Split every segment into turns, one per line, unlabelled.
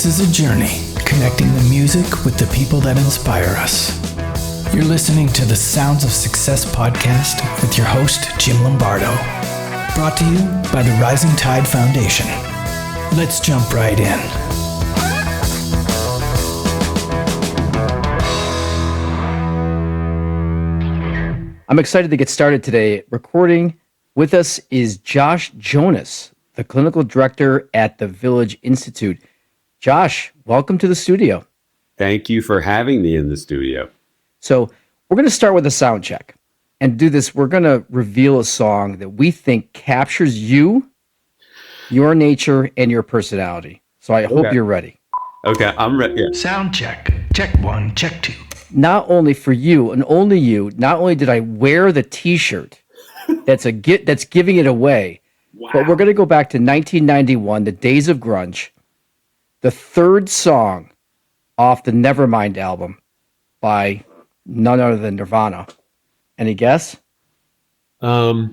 is a journey connecting the music with the people that inspire us. You're listening to the Sounds of Success podcast with your host, Jim Lombardo. Brought to you by the Rising Tide Foundation. Let's jump right in.
I'm excited to get started today. Recording with us is Josh Jonas, the clinical director at the Village Institute. Josh, welcome to the studio.
Thank you for having me in the studio.
So we're going to start with a sound check and do this. We're going to reveal a song that we think captures you, your nature, and your personality. So I hope you're ready.
Okay, I'm ready. Yeah.
Sound check. Check one, check two.
Not only for you and only you, not only did I wear the t-shirt that's giving it away, but we're going to go back to 1991, the days of grunge, the third song off the Nevermind album by none other than Nirvana. Any guess?
A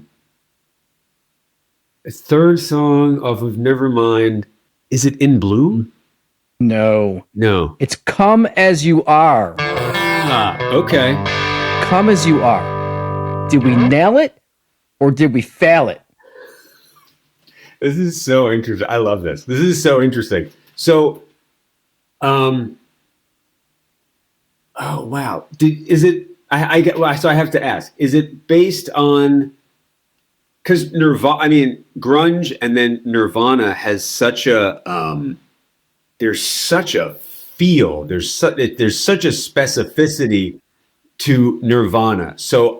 third song off of Nevermind. Is it In Bloom?
No.
It's
Come As You Are.
Okay.
Come As You Are. Did we nail it or did we fail it?
This is so interesting. I love this. This is so interesting. So, oh wow. Is it? So I have to ask. Is it based on? Because grunge and then Nirvana has such a there's such a feel. There's such a specificity to Nirvana. So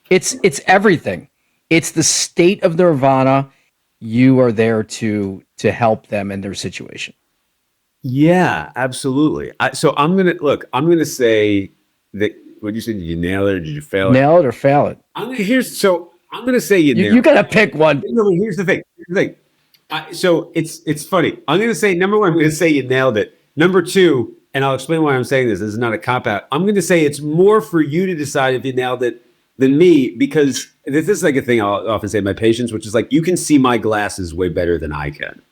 it's everything. It's the state of Nirvana. You are there to help them in their situation.
Yeah, absolutely. So I'm gonna say that. What you said? Did you nail it or did you fail it?
Nail it or fail it.
I'm gonna say you nailed it.
You gotta pick one.
No, here's the thing. So it's funny. I'm gonna say number one. I'm gonna say you nailed it. Number two, and I'll explain why I'm saying this. This is not a cop out. I'm gonna say it's more for you to decide if you nailed it than me, because this is like a thing I'll often say to my patients, which is like, you can see my glasses way better than I can,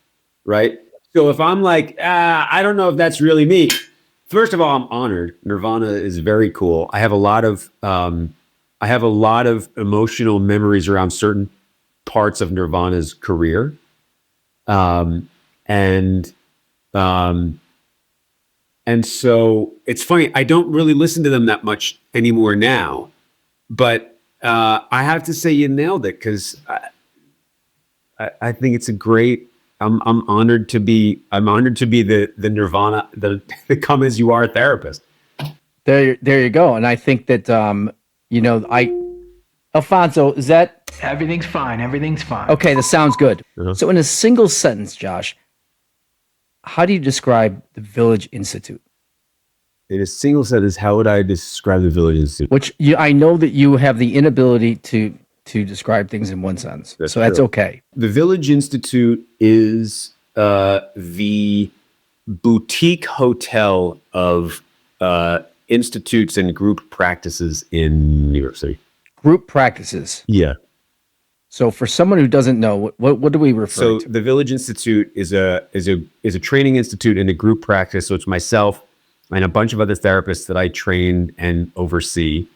right? So if I'm like, I don't know if that's really me. First of all, I'm honored. Nirvana is very cool. I have a lot of emotional memories around certain parts of Nirvana's career, and so it's funny. I don't really listen to them that much anymore now. But I have to say you nailed it, because I think it's a great. I'm honored to be the Nirvana, the Come As You Are therapist.
There you go. And I think that Alfonso, is that
Everything's fine. Everything's fine.
okay? That sounds good.
Uh-huh.
So in a single sentence, Josh, how do you describe the Village Institute?
In a single sentence, how would I describe the Village Institute?
Which I know that you have the inability to describe things in one sentence.
That's
That's
true.
okay.
The Village Institute is the boutique hotel of institutes and group practices in New York City.
Group practices.
Yeah.
So for someone who doesn't know, what do we refer to?
The Village Institute is a training institute and a group practice. So it's myself and a bunch of other therapists that I train and oversee.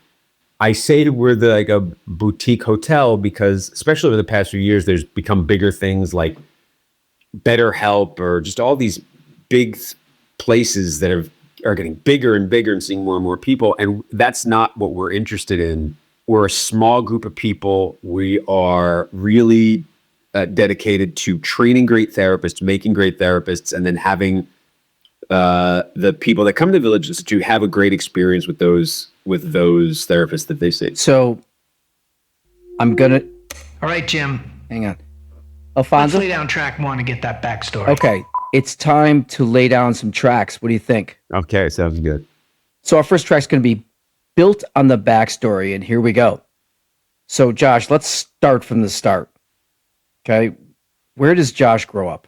I say that we're like a boutique hotel because, especially over the past few years, there's become bigger things like BetterHelp or just all these big places that are getting bigger and bigger and seeing more and more people. And that's not what we're interested in. We're a small group of people. We are really dedicated to training great therapists, making great therapists, and then having the people that come to the Village Institute have a great experience with those therapists that they see.
So I'm gonna
All right, Jim.
hang on,
Let's
Alfonso.
lay down track one and get that backstory.
Okay, it's time to lay down some tracks. What do you think?
Okay, sounds good.
So our first track's going to be built on the backstory, and here we go. So Josh, let's start from the start. Okay, where does Josh grow up?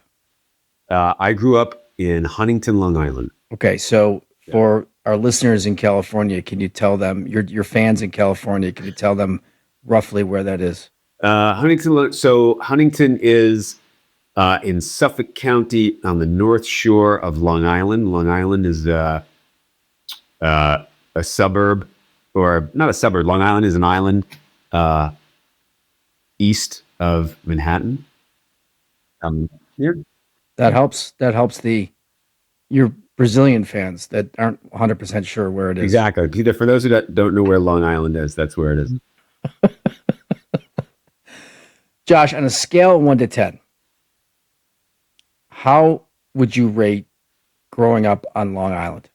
I grew up in Huntington, Long Island.
Okay, so for our listeners in California, can you tell them, your fans in California, can you tell them roughly where that is?
Huntington. So Huntington is in Suffolk County on the North Shore of Long Island. Long Island is a suburb, or not a suburb. Long Island is an island east of Manhattan. Yeah.
That helps. That helps your Brazilian fans that aren't 100% sure where it is.
Exactly. Peter, for those who don't know where Long Island is, that's where it is.
Josh, on a scale of 1 to 10, how would you rate growing up on Long Island?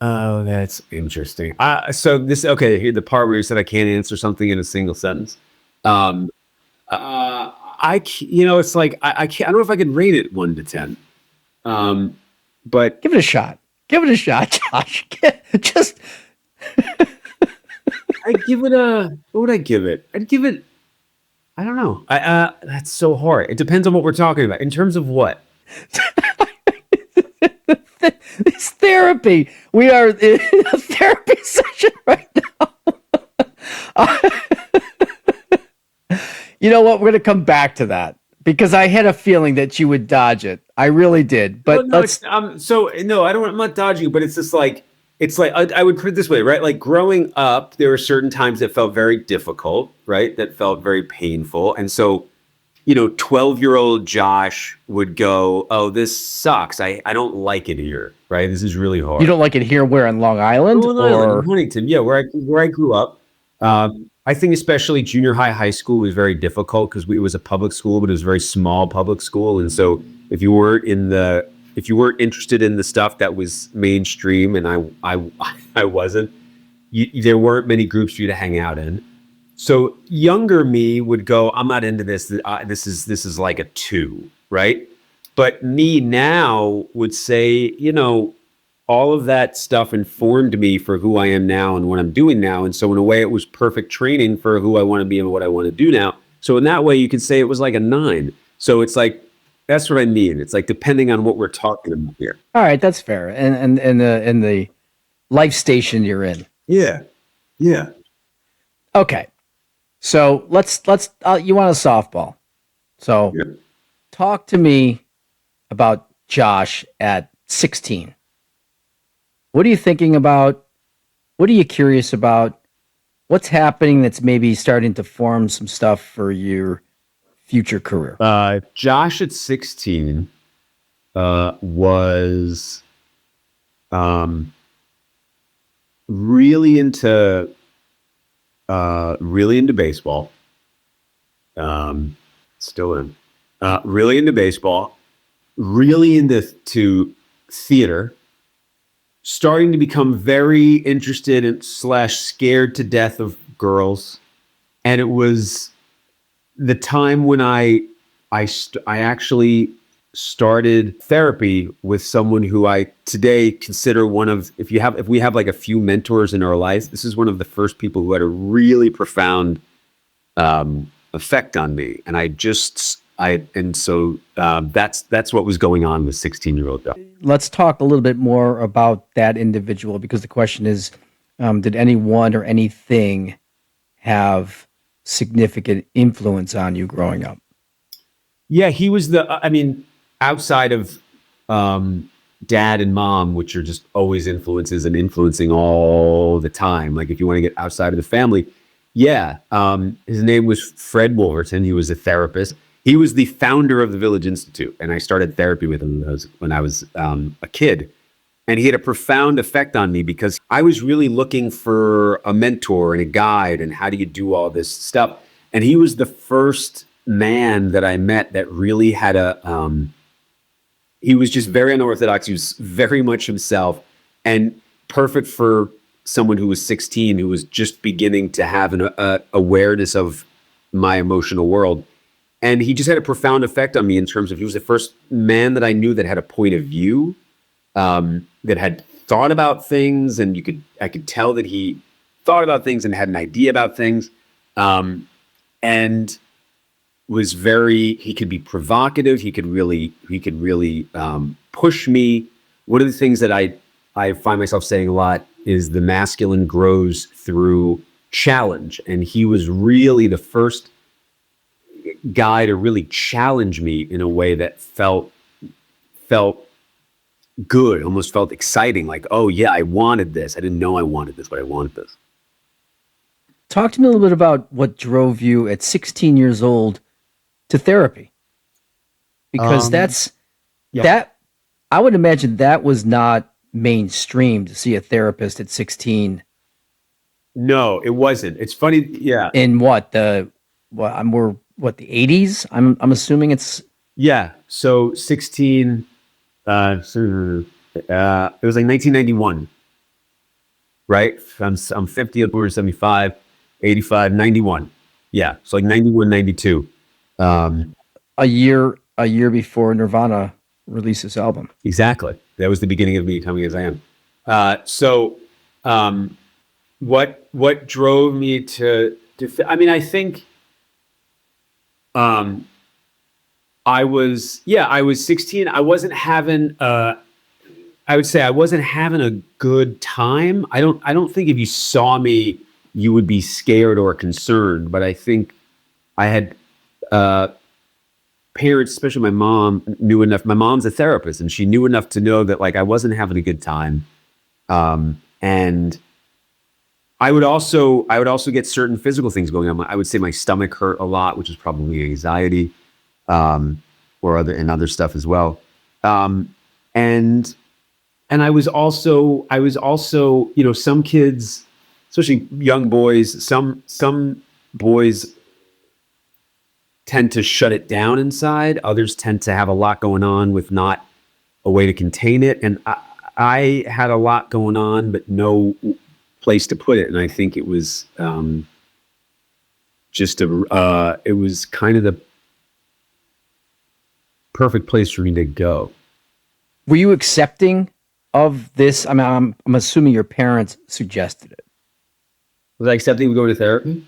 Oh, that's interesting. So this, okay, here the part where you said I can't answer something in a single sentence. It's like I can't. I don't know if I could rate it 1 to 10. But
give it a shot. Give it a shot, Josh. Just.
I'd give it what would I give it? I'd give it, I don't know. That's so hard. It depends on what we're talking about. In terms of what?
It's therapy. We are in a therapy session right now. You know what? We're going to come back to that because I had a feeling that you would dodge it. I really did. But
I'm not dodging, but it's just like, I would put it this way, right? Like growing up, there were certain times that felt very difficult, right? That felt very painful. And so, 12-year-old Josh would go, oh, this sucks. I don't like it here, right? This is really hard.
You don't like it here where in Long Island?
Or Huntington, yeah, where I grew up. I think especially junior high school was very difficult because it was a public school, but it was a very small public school. And so if you weren't interested in the stuff that was mainstream, and I wasn't, there weren't many groups for you to hang out in. So younger me would go, I'm not into this. This is like a 2, right? But me now would say, all of that stuff informed me for who I am now and what I'm doing now. And so in a way, it was perfect training for who I want to be and what I want to do now. So in that way, you could say it was like a 9. So it's like, that's what I mean. It's like depending on what we're talking about here.
All right, that's fair. And in the life station you're in.
Yeah.
Okay. So let's you want a softball. So Talk to me about Josh at 16. What are you thinking about? What are you curious about? What's happening that's maybe starting to form some stuff for your future career?
Josh at 16 was really into baseball. Still in. Really into baseball. Really into theater. Starting to become very interested in / scared to death of girls. And it was the time when I actually started therapy with someone who I today consider one of, if we have like a few mentors in our lives, this is one of the first people who had a really profound effect on me. And that's what was going on with 16-year-old Josh.
Let's talk a little bit more about that individual, because the question is, did anyone or anything have significant influence on you growing up?
Yeah, he was outside of dad and mom, which are just always influences and influencing all the time. Like if you want to get outside of the family, yeah. His name was Fred Wolverton. He was a therapist. He was the founder of the Village Institute, and I started therapy with him when I was a kid. And he had a profound effect on me because I was really looking for a mentor and a guide and how do you do all this stuff. And he was the first man that I met that really had he was just very unorthodox. He was very much himself and perfect for someone who was 16, who was just beginning to have an awareness of my emotional world. And he just had a profound effect on me in terms of, he was the first man that I knew that had a point of view, that had thought about things, and I could tell that he thought about things and had an idea about things, and was he could be provocative. He could really push me. One of the things that I find myself saying a lot is the masculine grows through challenge, and he was really the first. guy to really challenge me in a way that felt good, almost felt exciting. Like, oh yeah, I wanted this. I didn't know I wanted this, but I wanted this.
Talk to me a little bit about what drove you at 16 years old to therapy, because that I would imagine that was not mainstream to see a therapist at 16.
No, it wasn't. It's funny. Yeah.
In the 80s? I'm assuming it's
Yeah. So 16, it was like 1991, right? I'm 50, I'm born in 75, 85, 91. Yeah. So like 91, 92.
a year before Nirvana released this album.
Exactly. That was the beginning of me becoming as I am. What drove me to I mean, I think I was 16. I wasn't having I would say I wasn't having a good time. I don't think if you saw me you would be scared or concerned, but I think I had parents, especially my mom, knew enough. My mom's a therapist, and she knew enough to know that like I wasn't having a good time. And I would also get certain physical things going on. I would say my stomach hurt a lot, which is probably anxiety, or other stuff as well. And I was also, some kids, especially young boys, some boys tend to shut it down inside. Others tend to have a lot going on with not a way to contain it. And I had a lot going on, but no place to put it. And I think it was it was kind of the perfect place for me to go.
Were you accepting of this? I mean, I'm assuming your parents suggested it.
Was I accepting of going to therapy?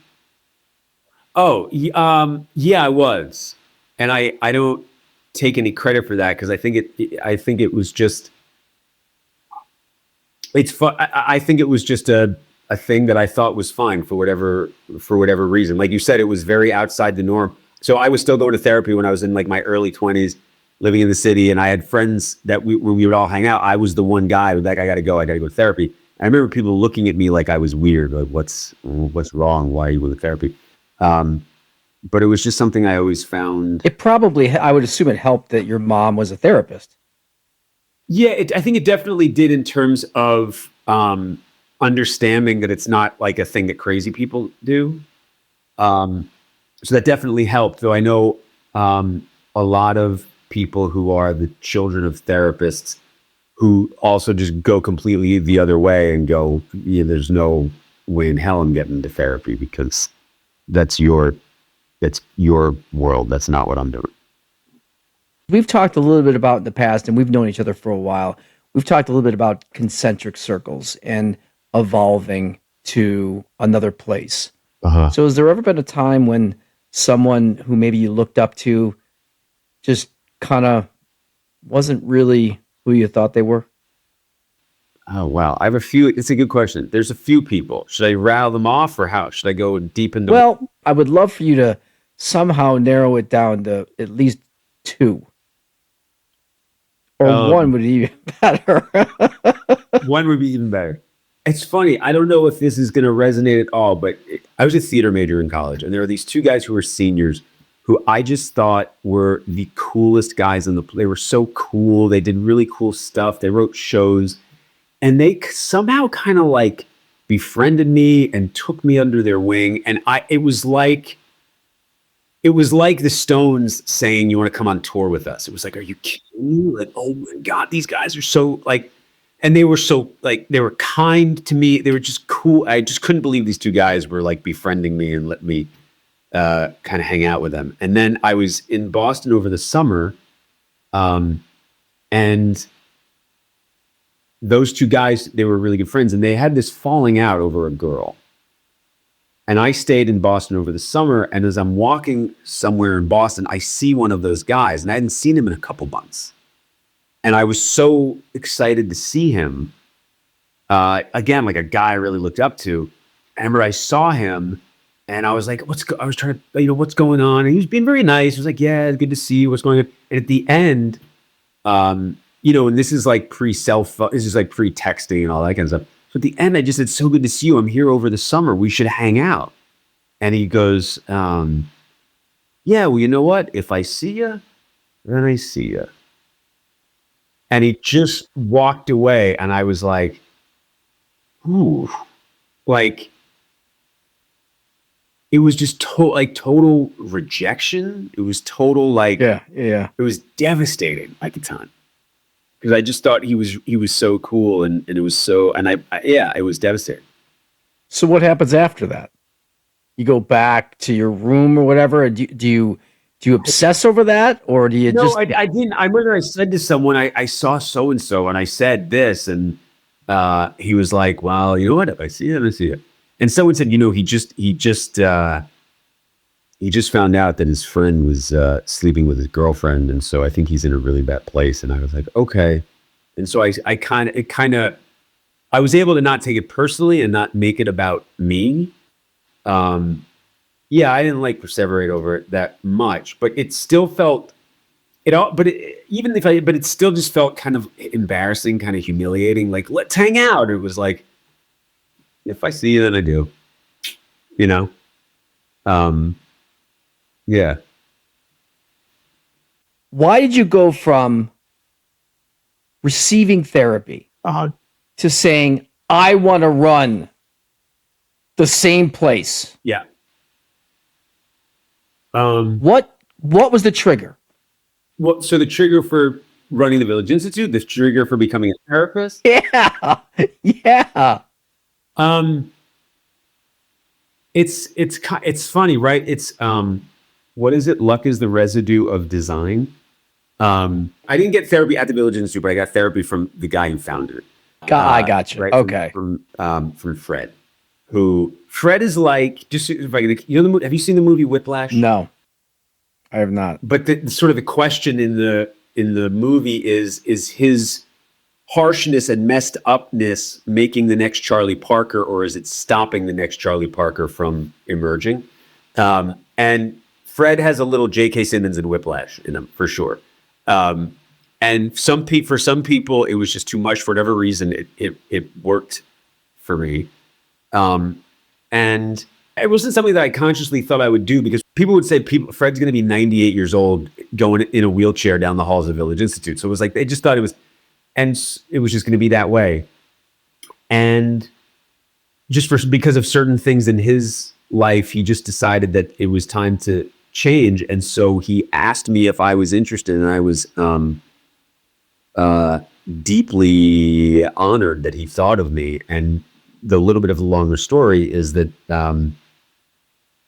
Oh, yeah, I was. And I don't take any credit for that because I think it was just, it's fun. I think it was just a thing that I thought was fine for whatever reason. Like you said, it was very outside the norm. So I was still going to therapy when I was in like my early 20s, living in the city, and I had friends that when we would all hang out, I was the one guy who like, I got to go to therapy. I remember people looking at me like I was weird, like what's wrong? Why are you with therapy? But it was just something I always found.
It probably, I would assume it helped that your mom was a therapist.
Yeah, I think it definitely did in terms of understanding that it's not like a thing that crazy people do. So that definitely helped, though I know a lot of people who are the children of therapists who also just go completely the other way and go, yeah, there's no way in hell I'm getting into therapy because that's your world. That's not what I'm doing.
We've talked a little bit about in the past, and we've known each other for a while. We've talked a little bit about concentric circles and evolving to another place.
Uh-huh.
So has there ever been a time when someone who maybe you looked up to just kind of wasn't really who you thought they were?
Oh, wow. I have a few. It's a good question. There's a few people. Should I rattle them off or how? Should I go deep into?
Well, I would love for you to somehow narrow it down to at least two. Or one would be even better.
One would be even better. It's funny. I don't know if this is going to resonate at all, but I was a theater major in college, and there were these two guys who were seniors who I just thought were the coolest guys in the play. They were so cool. They did really cool stuff. They wrote shows, and they somehow kind of like befriended me and took me under their wing. And it was like the Stones saying, "You want to come on tour with us?" It was like, "Are you kidding me?" Like, oh my God, these guys are so like, and they were so like, they were kind to me. They were just cool. I just couldn't believe these two guys were like befriending me and let me kind of hang out with them. And then I was in Boston over the summer, and those two guys, they were really good friends, and they had this falling out over a girl. And I stayed in Boston over the summer, and as I'm walking somewhere in Boston, I see one of those guys, and I hadn't seen him in a couple months. And I was so excited to see him, again, like a guy I really looked up to. I remember I saw him, And I was like, I was trying to, what's going on? And he was being very nice. He was like, yeah, good to see you. What's going on? And at the end, and this is like this is like pre-texting and all that kind of stuff. So at the end, I just said, so good to see you. I'm here over the summer. We should hang out. And he goes, yeah, well, you know what? If I see you, then I see you. And he just walked away. And I was like, ooh, like, it was just total rejection. It was total, like,
Yeah.
It was devastating at the time. Because I just thought he was so cool and it was so, and it was devastating.
So what happens after that? You go back to your room or whatever. Or do you obsess over that, or do you
No,
just?
I didn't. I remember I said to someone, I saw so and so, and I said this, and he was like, "Well, you know what? If I see it, I see it." And someone said, he just found out that his friend was sleeping with his girlfriend, and so I think he's in a really bad place. And I was like, okay. And so I was able to not take it personally and not make it about me. Yeah, I didn't like perseverate over it that much, but it still felt but it still just felt kind of embarrassing, kind of humiliating. Like, let's hang out. It was like, if I see you, then I do, yeah.
Why did you go from receiving therapy to saying, I want to run the same place?
Yeah.
What was the trigger?
Well, so the trigger for running the Village Institute, the trigger for becoming a therapist.
Yeah. Yeah.
It's funny, right? It's what is it? Luck is the residue of design. I didn't get therapy at the Village Institute, but I got therapy from the guy who founded it.
I got you.
Right,
okay.
From Fred, Fred is like, just if I could, the movie, have you seen the movie Whiplash?
No, I have not.
But the question in the movie is his harshness and messed upness making the next Charlie Parker, or is it stopping the next Charlie Parker from emerging? And Fred has a little J.K. Simmons and Whiplash in him, for sure. And for some people, it was just too much for whatever reason. It worked for me. And it wasn't something that I consciously thought I would do, because people would say Fred's going to be 98 years old going in a wheelchair down the halls of Village Institute. So it was like, they just thought it was just going to be that way. And just because of certain things in his life, he just decided that it was time to change. And so he asked me if I was interested, and I was deeply honored that he thought of me. And the little bit of the longer story is that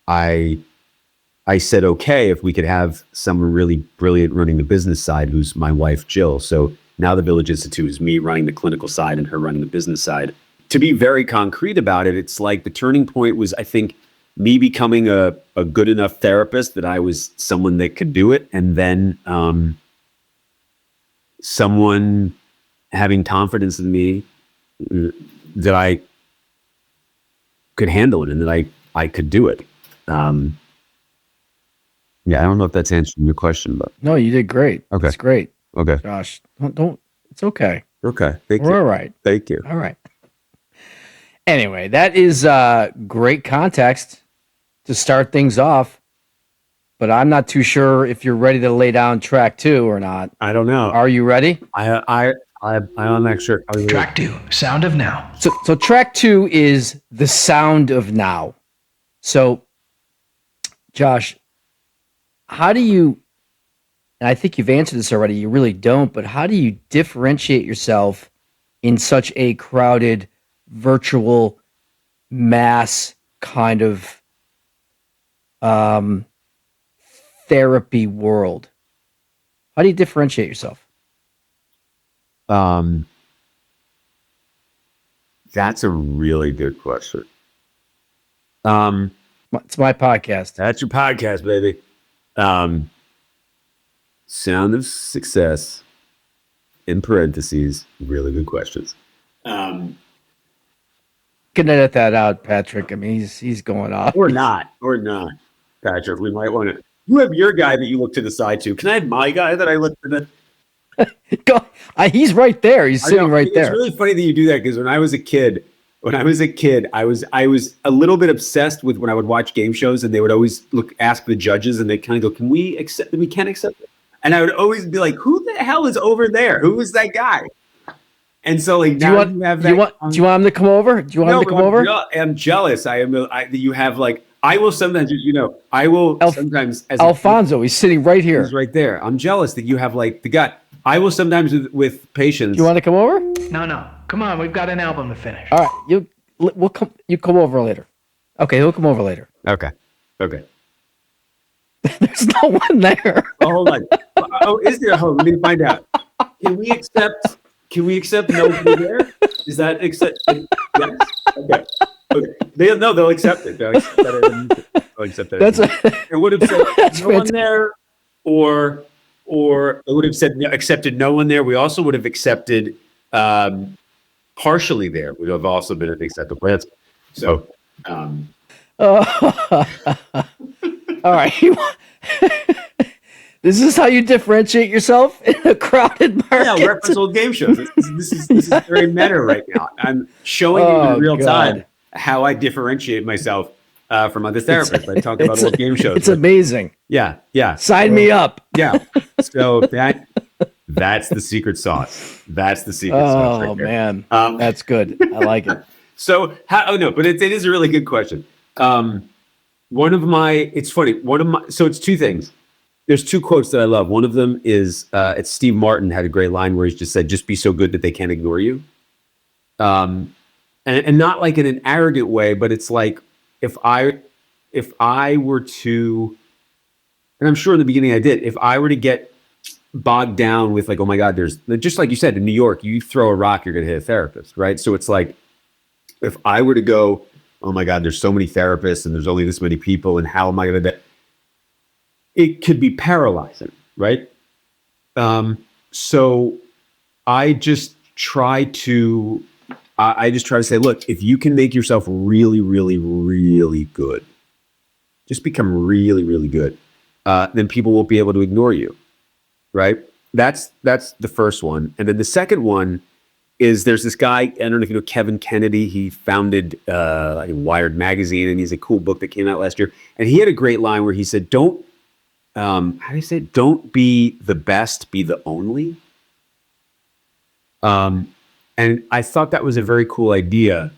I said, okay, if we could have someone really brilliant running the business side, who's my wife, Jill. So now the Village Institute is me running the clinical side and her running the business side. To be very concrete about it, it's like the turning point was, I think, me becoming a good enough therapist that I was someone that could do it. And then someone having confidence in me that I could handle it and that I could do it. Yeah, I don't know if that's answering your question, but
No, you did great.
Okay.
That's great.
okay.
Josh, don't it's okay.
Okay. Thank
We're
you.
all right.
Thank you.
All right. Anyway, that is great context to start things off, but I'm not too sure if you're ready to lay down track 2 or not.
I don't know.
Are you ready?
I'm not sure.
Track 2, Sound of Now.
So track 2 is the sound of now. So, Josh, how do you, and I think you've answered this already, you really don't, but how do you differentiate yourself in such a crowded, virtual, mass kind of therapy world? How do you differentiate yourself?
That's a really good question.
It's my podcast.
That's your podcast, baby. Sound of Success, in parentheses, really good questions.
can edit that out, Patrick. I mean, he's going off.
Or not, Patrick. We might want to. You have your guy that you look to the side to. Can I have my guy that I look to the?
He's right there. He's sitting right there.
It's really funny that you do that because when I was a kid, I was a little bit obsessed with when I would watch game shows and they would always ask the judges and they kind of go, "Can we accept? We can't accept it." And I would always be like, "Who the hell is over there? Who is that guy?" And so like,
do you want him to come over? Do you want him to come over?
I'm jealous. That you have like. I will sometimes, I will sometimes. As
Alfonso, he's sitting right here.
He's right there. I'm jealous that you have like the guy. I will sometimes with patience.
Do you want to come over?
No. Come on, we've got an album to finish.
All right, you come over later. Okay, he'll come over later.
Okay.
There's no one there.
Oh, hold on. Oh, is there? Hold on, let me find out. Can we accept nobody there? Is that accept? Yes. Okay. They'll accept it. They'll accept that. It would have said no one there, or it would have said accepted no one there. We also would have accepted partially there. Would have also been an acceptable answer. So,
all right. This is how you differentiate yourself in a crowded market.
Yeah, reference old game shows. This is very meta right now. I'm showing you in real time how I differentiate myself from other therapists. I talk about old game shows.
It's amazing.
Yeah.
Sign me up.
Yeah. So that's the secret sauce. That's the secret sauce.
Oh, man. That's good. I like it.
So, but it is a really good question. So it's two things. There's two quotes that I love. One of them is, it's Steve Martin had a great line where he just said, "Just be so good that they can't ignore you." And not like in an arrogant way, but it's like, if I were to, and I'm sure in the beginning I did, if I were to get bogged down with like, oh my God, there's just like you said, in New York, you throw a rock, you're going to hit a therapist, right? So it's like, if I were to go, oh my God, there's so many therapists and there's only this many people, and how am I going to, it could be paralyzing, right? So I just try to say, look, if you can make yourself really, really, really good, just become really, really good, then people won't be able to ignore you, right? That's the first one. And then the second one is, there's this guy, I don't know if you know Kevin Kennedy. He founded Wired magazine, and he's a cool book that came out last year. And he had a great line where he said, don't be the best, be the only. And I thought that was a very cool idea,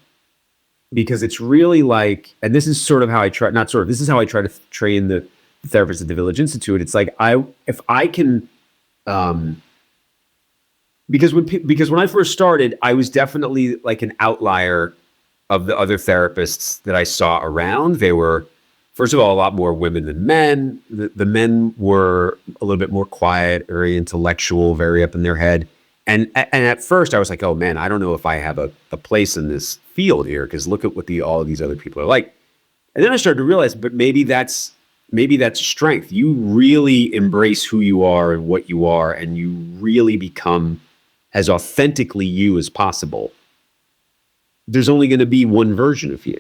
because it's really like, and this is sort of how I try, this is how I try to train the therapists at the Village Institute. It's like, if I can, because when I first started, I was definitely like an outlier of the other therapists that I saw around. They were, first of all, a lot more women than men. The men were a little bit more quiet, very intellectual, very up in their head. And at first I was like, oh man, I don't know if I have a place in this field here, because look at what all of these other people are like. And then I started to realize, but maybe that's strength. You really embrace who you are and what you are, and you really become as authentically you as possible. There's only going to be one version of you.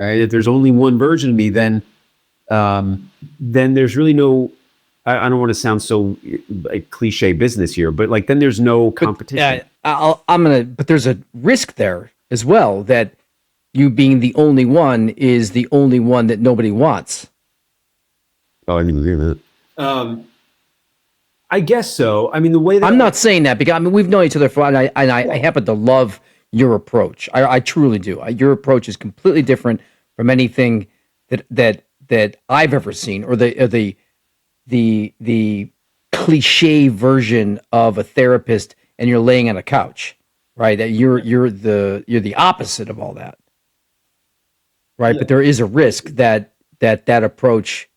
Right? If there's only one version of me, then there's really no, I don't want to sound so like cliche business here, but like, then there's no competition.
But there's a risk there as well, that you being the only one is the only one that nobody wants.
Oh, I didn't believe that. I guess so. I mean, the way that
I'm not saying that, because we've known each other for, and I happen to love your approach. I truly do. Your approach is completely different from anything that I've ever seen, or the cliche version of a therapist, and you're laying on a couch, right? That you're the opposite of all that, right? Yeah. But there is a risk that approach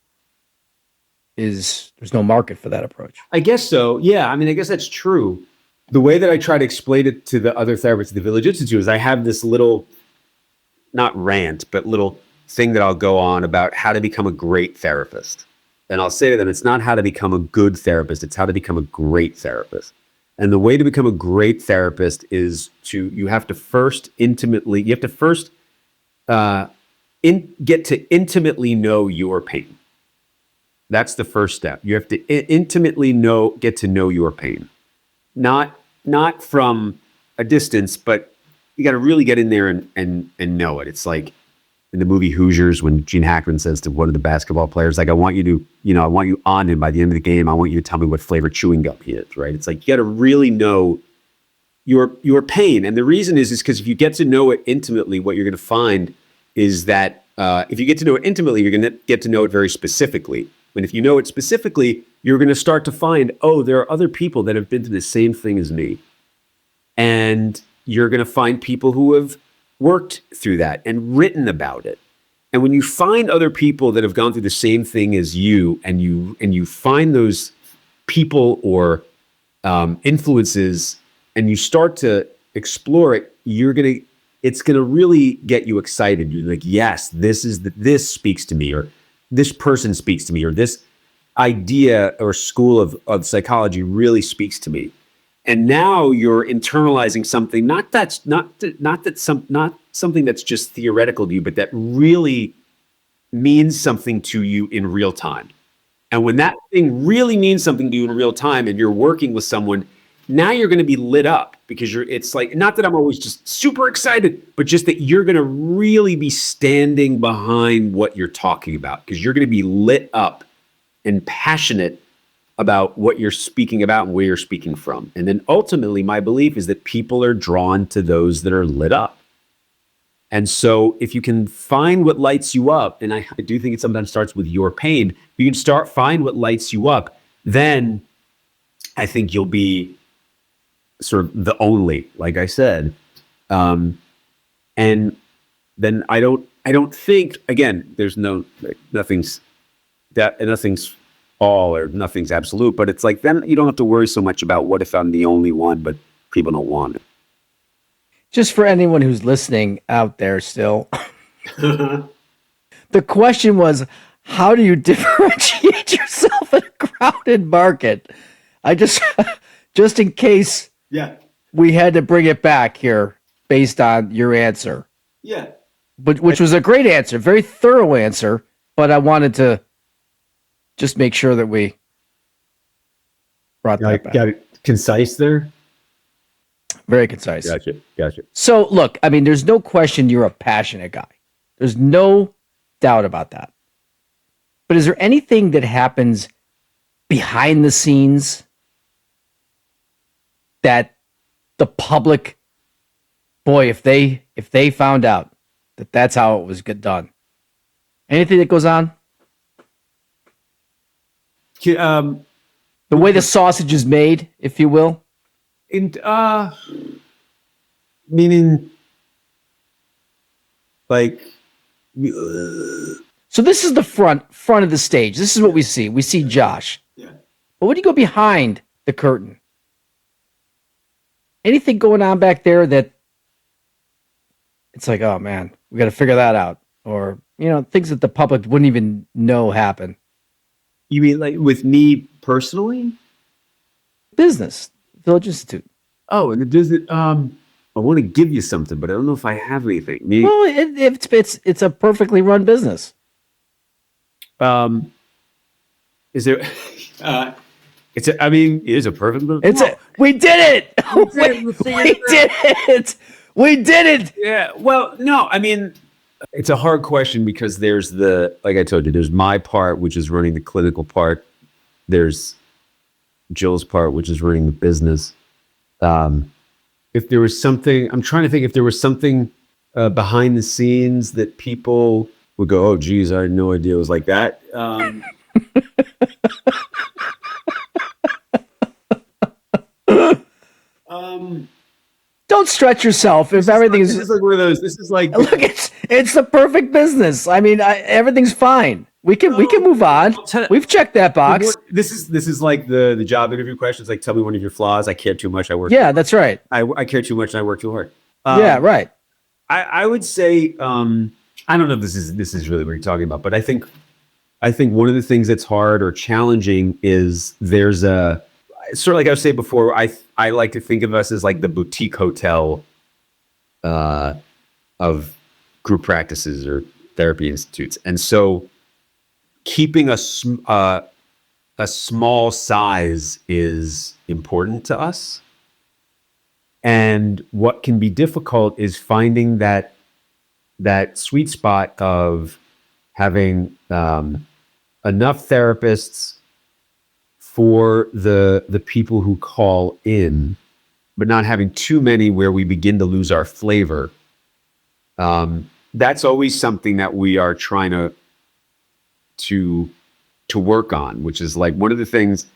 there's no market for that approach.
I guess so. Yeah. I mean, I guess that's true. The way that I try to explain it to the other therapists at the Village Institute is I have this little, not rant, but little thing that I'll go on about how to become a great therapist. And I'll say to them, it's not how to become a good therapist, it's how to become a great therapist. And the way to become a great therapist is you have to first get to intimately know your pain. That's the first step. You have to intimately get to know your pain. Not from a distance, but you got to really get in there and know it. It's like in the movie Hoosiers when Gene Hackman says to one of the basketball players, like, I want you on him by the end of the game. I want you to tell me what flavor chewing gum he is, right? It's like, you got to really know your pain. And the reason is because if you get to know it intimately, what you're going to find is that if you get to know it intimately, you're going to get to know it very specifically. And if you know it specifically, you're going to start to find, oh, there are other people that have been through the same thing as me. And you're going to find people who have worked through that and written about it. And when you find other people that have gone through the same thing as you, and you find those people or influences, and you start to explore it, it's gonna really get you excited. You're like, yes, this speaks to me, or this person speaks to me, or this idea or school of psychology really speaks to me. And now you're internalizing something, not something that's just theoretical to you, but that really means something to you in real time. And when that thing really means something to you in real time, and you're working with someone, now you're going to be lit up because it's like, not that I'm always just super excited, but just that you're going to really be standing behind what you're talking about, because you're going to be lit up and passionate about what you're speaking about and where you're speaking from. And then ultimately, my belief is that people are drawn to those that are lit up. And so if you can find what lights you up, and I do think it sometimes starts with your pain, if you can find what lights you up, then I think you'll be sort of the only, like I said. And then I don't think, again, there's nothing's all or nothing's absolute, but it's like, then you don't have to worry so much about what if I'm the only one, but people don't want it.
Just for anyone who's listening out there still, the question was, how do you differentiate yourself in a crowded market? I just in case we had to bring it back here based on your answer.
Yeah.
But which was a great answer, very thorough answer, but I wanted to just make sure that we brought that back.
Got it concise there?
Very concise.
Gotcha.
So, look, I mean, there's no question you're a passionate guy. There's no doubt about that. But is there anything that happens behind the scenes that the public, boy, if they found out that that's how it was done, anything that goes on? The way the sausage is made, if you will?
Meaning, like,
so this is the front of the stage. This is what we see. We see Josh.
Yeah.
But when you go behind the curtain, anything going on back there that it's like, oh man, we got to figure that out, or things that the public wouldn't even know happen.
You mean like with me personally?
Business, Village Institute.
Oh, and does it? I want to give you something, but I don't know if I have anything.
Well, it's a perfectly run business.
Is there? It is a perfect.
We did it. We did it.
Yeah. Well, no. I mean, it's a hard question because there's like I told you, there's my part, which is running the clinical part. There's Jill's part, which is running the business. If there was something, I'm trying to think if there was something behind the scenes that people would go, oh, geez, I had no idea it was like that.
Don't stretch yourself. If everything
is like one of those. This is like,
look, it's the perfect business. I mean, everything's fine. We can move on. We've checked that box.
This is like the job interview questions. Like, tell me one of your flaws. I care too much. I work.
Yeah, that's right.
I care too much and I work too hard.
Yeah, right.
I would say I don't know if this is really what you're talking about, but I think one of the things that's hard or challenging is sort of like I was saying before, I like to think of us as like the boutique hotel of group practices or therapy institutes. And so keeping a small size is important to us. And what can be difficult is finding that sweet spot of having enough therapists for the people who call in, but not having too many where we begin to lose our flavor. That's always something that we are trying to work on, which is like one of the things,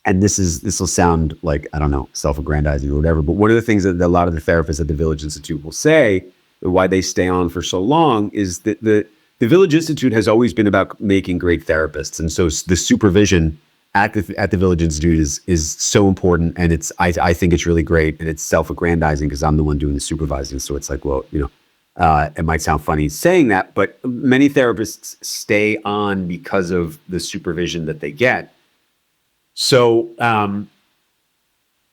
and this will sound like, I don't know, self-aggrandizing or whatever, but one of the things that a lot of the therapists at the Village Institute will say, why they stay on for so long, is that the Village Institute has always been about making great therapists. And so the supervision at the Village Institute is so important. And I think it's really great, and it's self-aggrandizing because I'm the one doing the supervising. So it's like, well, it might sound funny saying that, but many therapists stay on because of the supervision that they get. So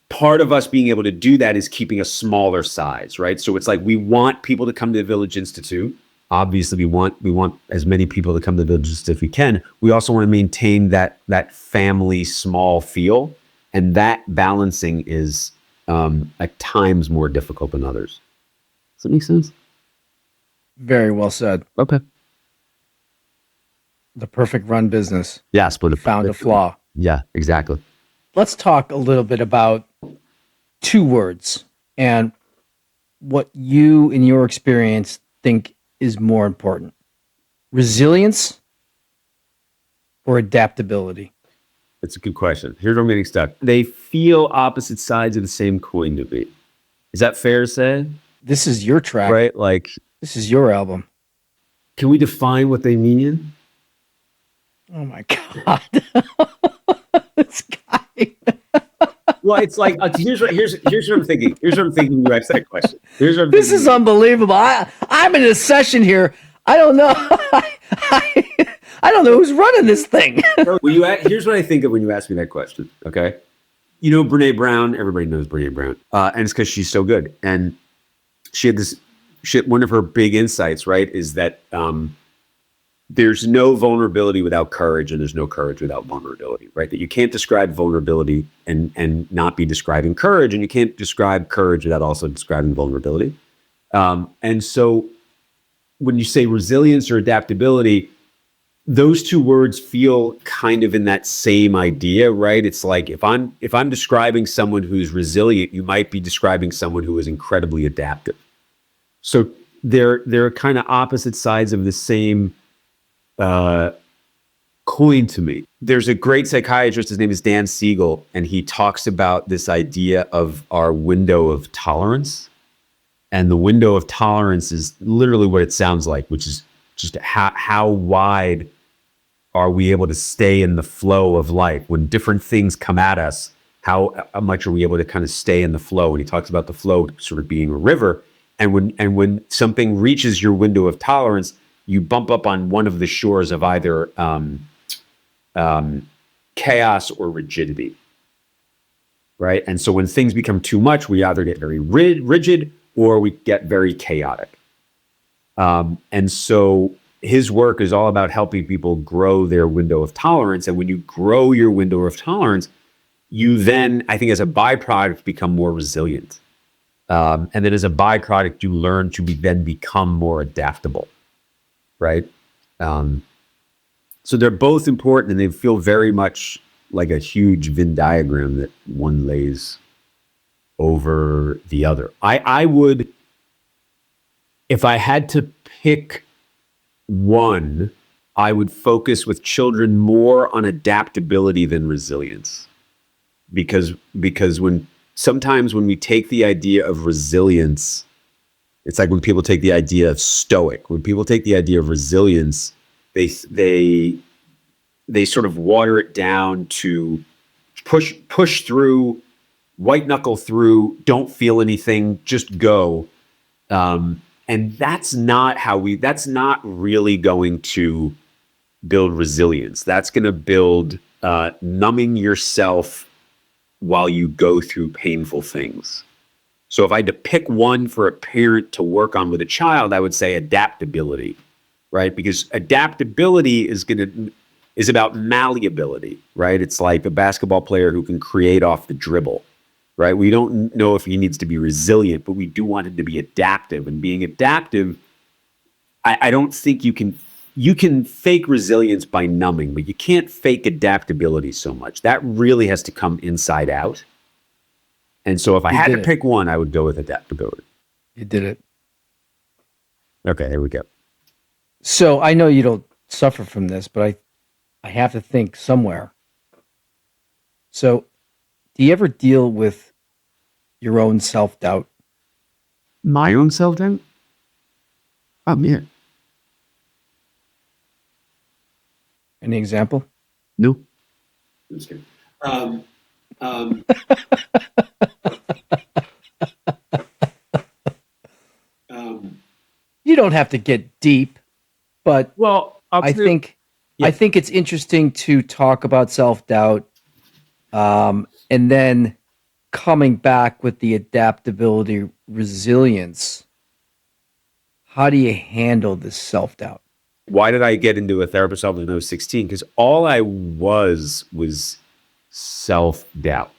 part of us being able to do that is keeping a smaller size, right? So it's like we want people to come to the Village Institute. Obviously, we want as many people to come to the Village Institute if we can. We also want to maintain that family small feel, and that balancing is at times more difficult than others. Does that make sense?
Very well said.
Okay.
The perfect run business.
Yeah, split it.
Found a flaw.
Yeah, exactly.
Let's talk a little bit about 2 words and what you, in your experience, think is more important. Resilience or adaptability?
That's a good question. Here's where I'm getting stuck. They feel opposite sides of the same coin to me. Is that fair to say?
This is your track.
Right? Like,
this is your album.
Can we define what they mean?
Oh my God. This guy.
Well, it's like, here's what I'm thinking. Here's what I'm thinking when you ask that question.
This is unbelievable. I'm in a session here. I don't know. I don't know who's running this thing.
Here's what I think of when you ask me that question. Okay. You know, Brene Brown, everybody knows Brene Brown. And it's because she's so good. And she had one of her big insights, right, is that there's no vulnerability without courage, and there's no courage without vulnerability, right? That you can't describe vulnerability and not be describing courage, and you can't describe courage without also describing vulnerability. And so when you say resilience or adaptability, those 2 words feel kind of in that same idea, right? It's like if I'm describing someone who's resilient, you might be describing someone who is incredibly adaptive. So they're kind of opposite sides of the same coin to me. There's a great psychiatrist, his name is Dan Siegel, and he talks about this idea of our window of tolerance. And the window of tolerance is literally what it sounds like, which is just how wide are we able to stay in the flow of life when different things come at us? How much are we able to kind of stay in the flow? And he talks about the flow sort of being a river. And when something reaches your window of tolerance, you bump up on one of the shores of either chaos or rigidity, right? And so when things become too much, we either get very rigid or we get very chaotic. And so his work is all about helping people grow their window of tolerance. And when you grow your window of tolerance, you then, I think as a byproduct, become more resilient. And then as a byproduct, you learn to then become more adaptable, right? So they're both important, and they feel very much like a huge Venn diagram that one lays over the other. I would, if I had to pick one, I would focus with children more on adaptability than resilience. Because sometimes when we take the idea of resilience, it's like when people take the idea of stoic. When people take the idea of resilience, they sort of water it down to push through, white knuckle through, don't feel anything, just go. And that's not really going to build resilience. That's going to build numbing yourself while you go through painful things. So if I had to pick one for a parent to work on with a child, I would say adaptability, right? Because adaptability is about malleability, right? It's like a basketball player who can create off the dribble, right? We don't know if he needs to be resilient, but we do want him to be adaptive. And being adaptive, I don't think you can fake resilience by numbing, but you can't fake adaptability so much. That really has to come inside out. And so if I had to pick one, I would go with adaptability.
You did it.
Okay, here we go.
So I know you don't suffer from this, but I have to think somewhere. So do you ever deal with your own self-doubt?
My own self-doubt? Yeah.
Any example?
No.
You don't have to get deep, but I think it's interesting to talk about self-doubt, and then coming back with the adaptability, resilience. How do you handle this self-doubt?
Why did I get into a therapist office when I was 16? Because all I was self-doubt.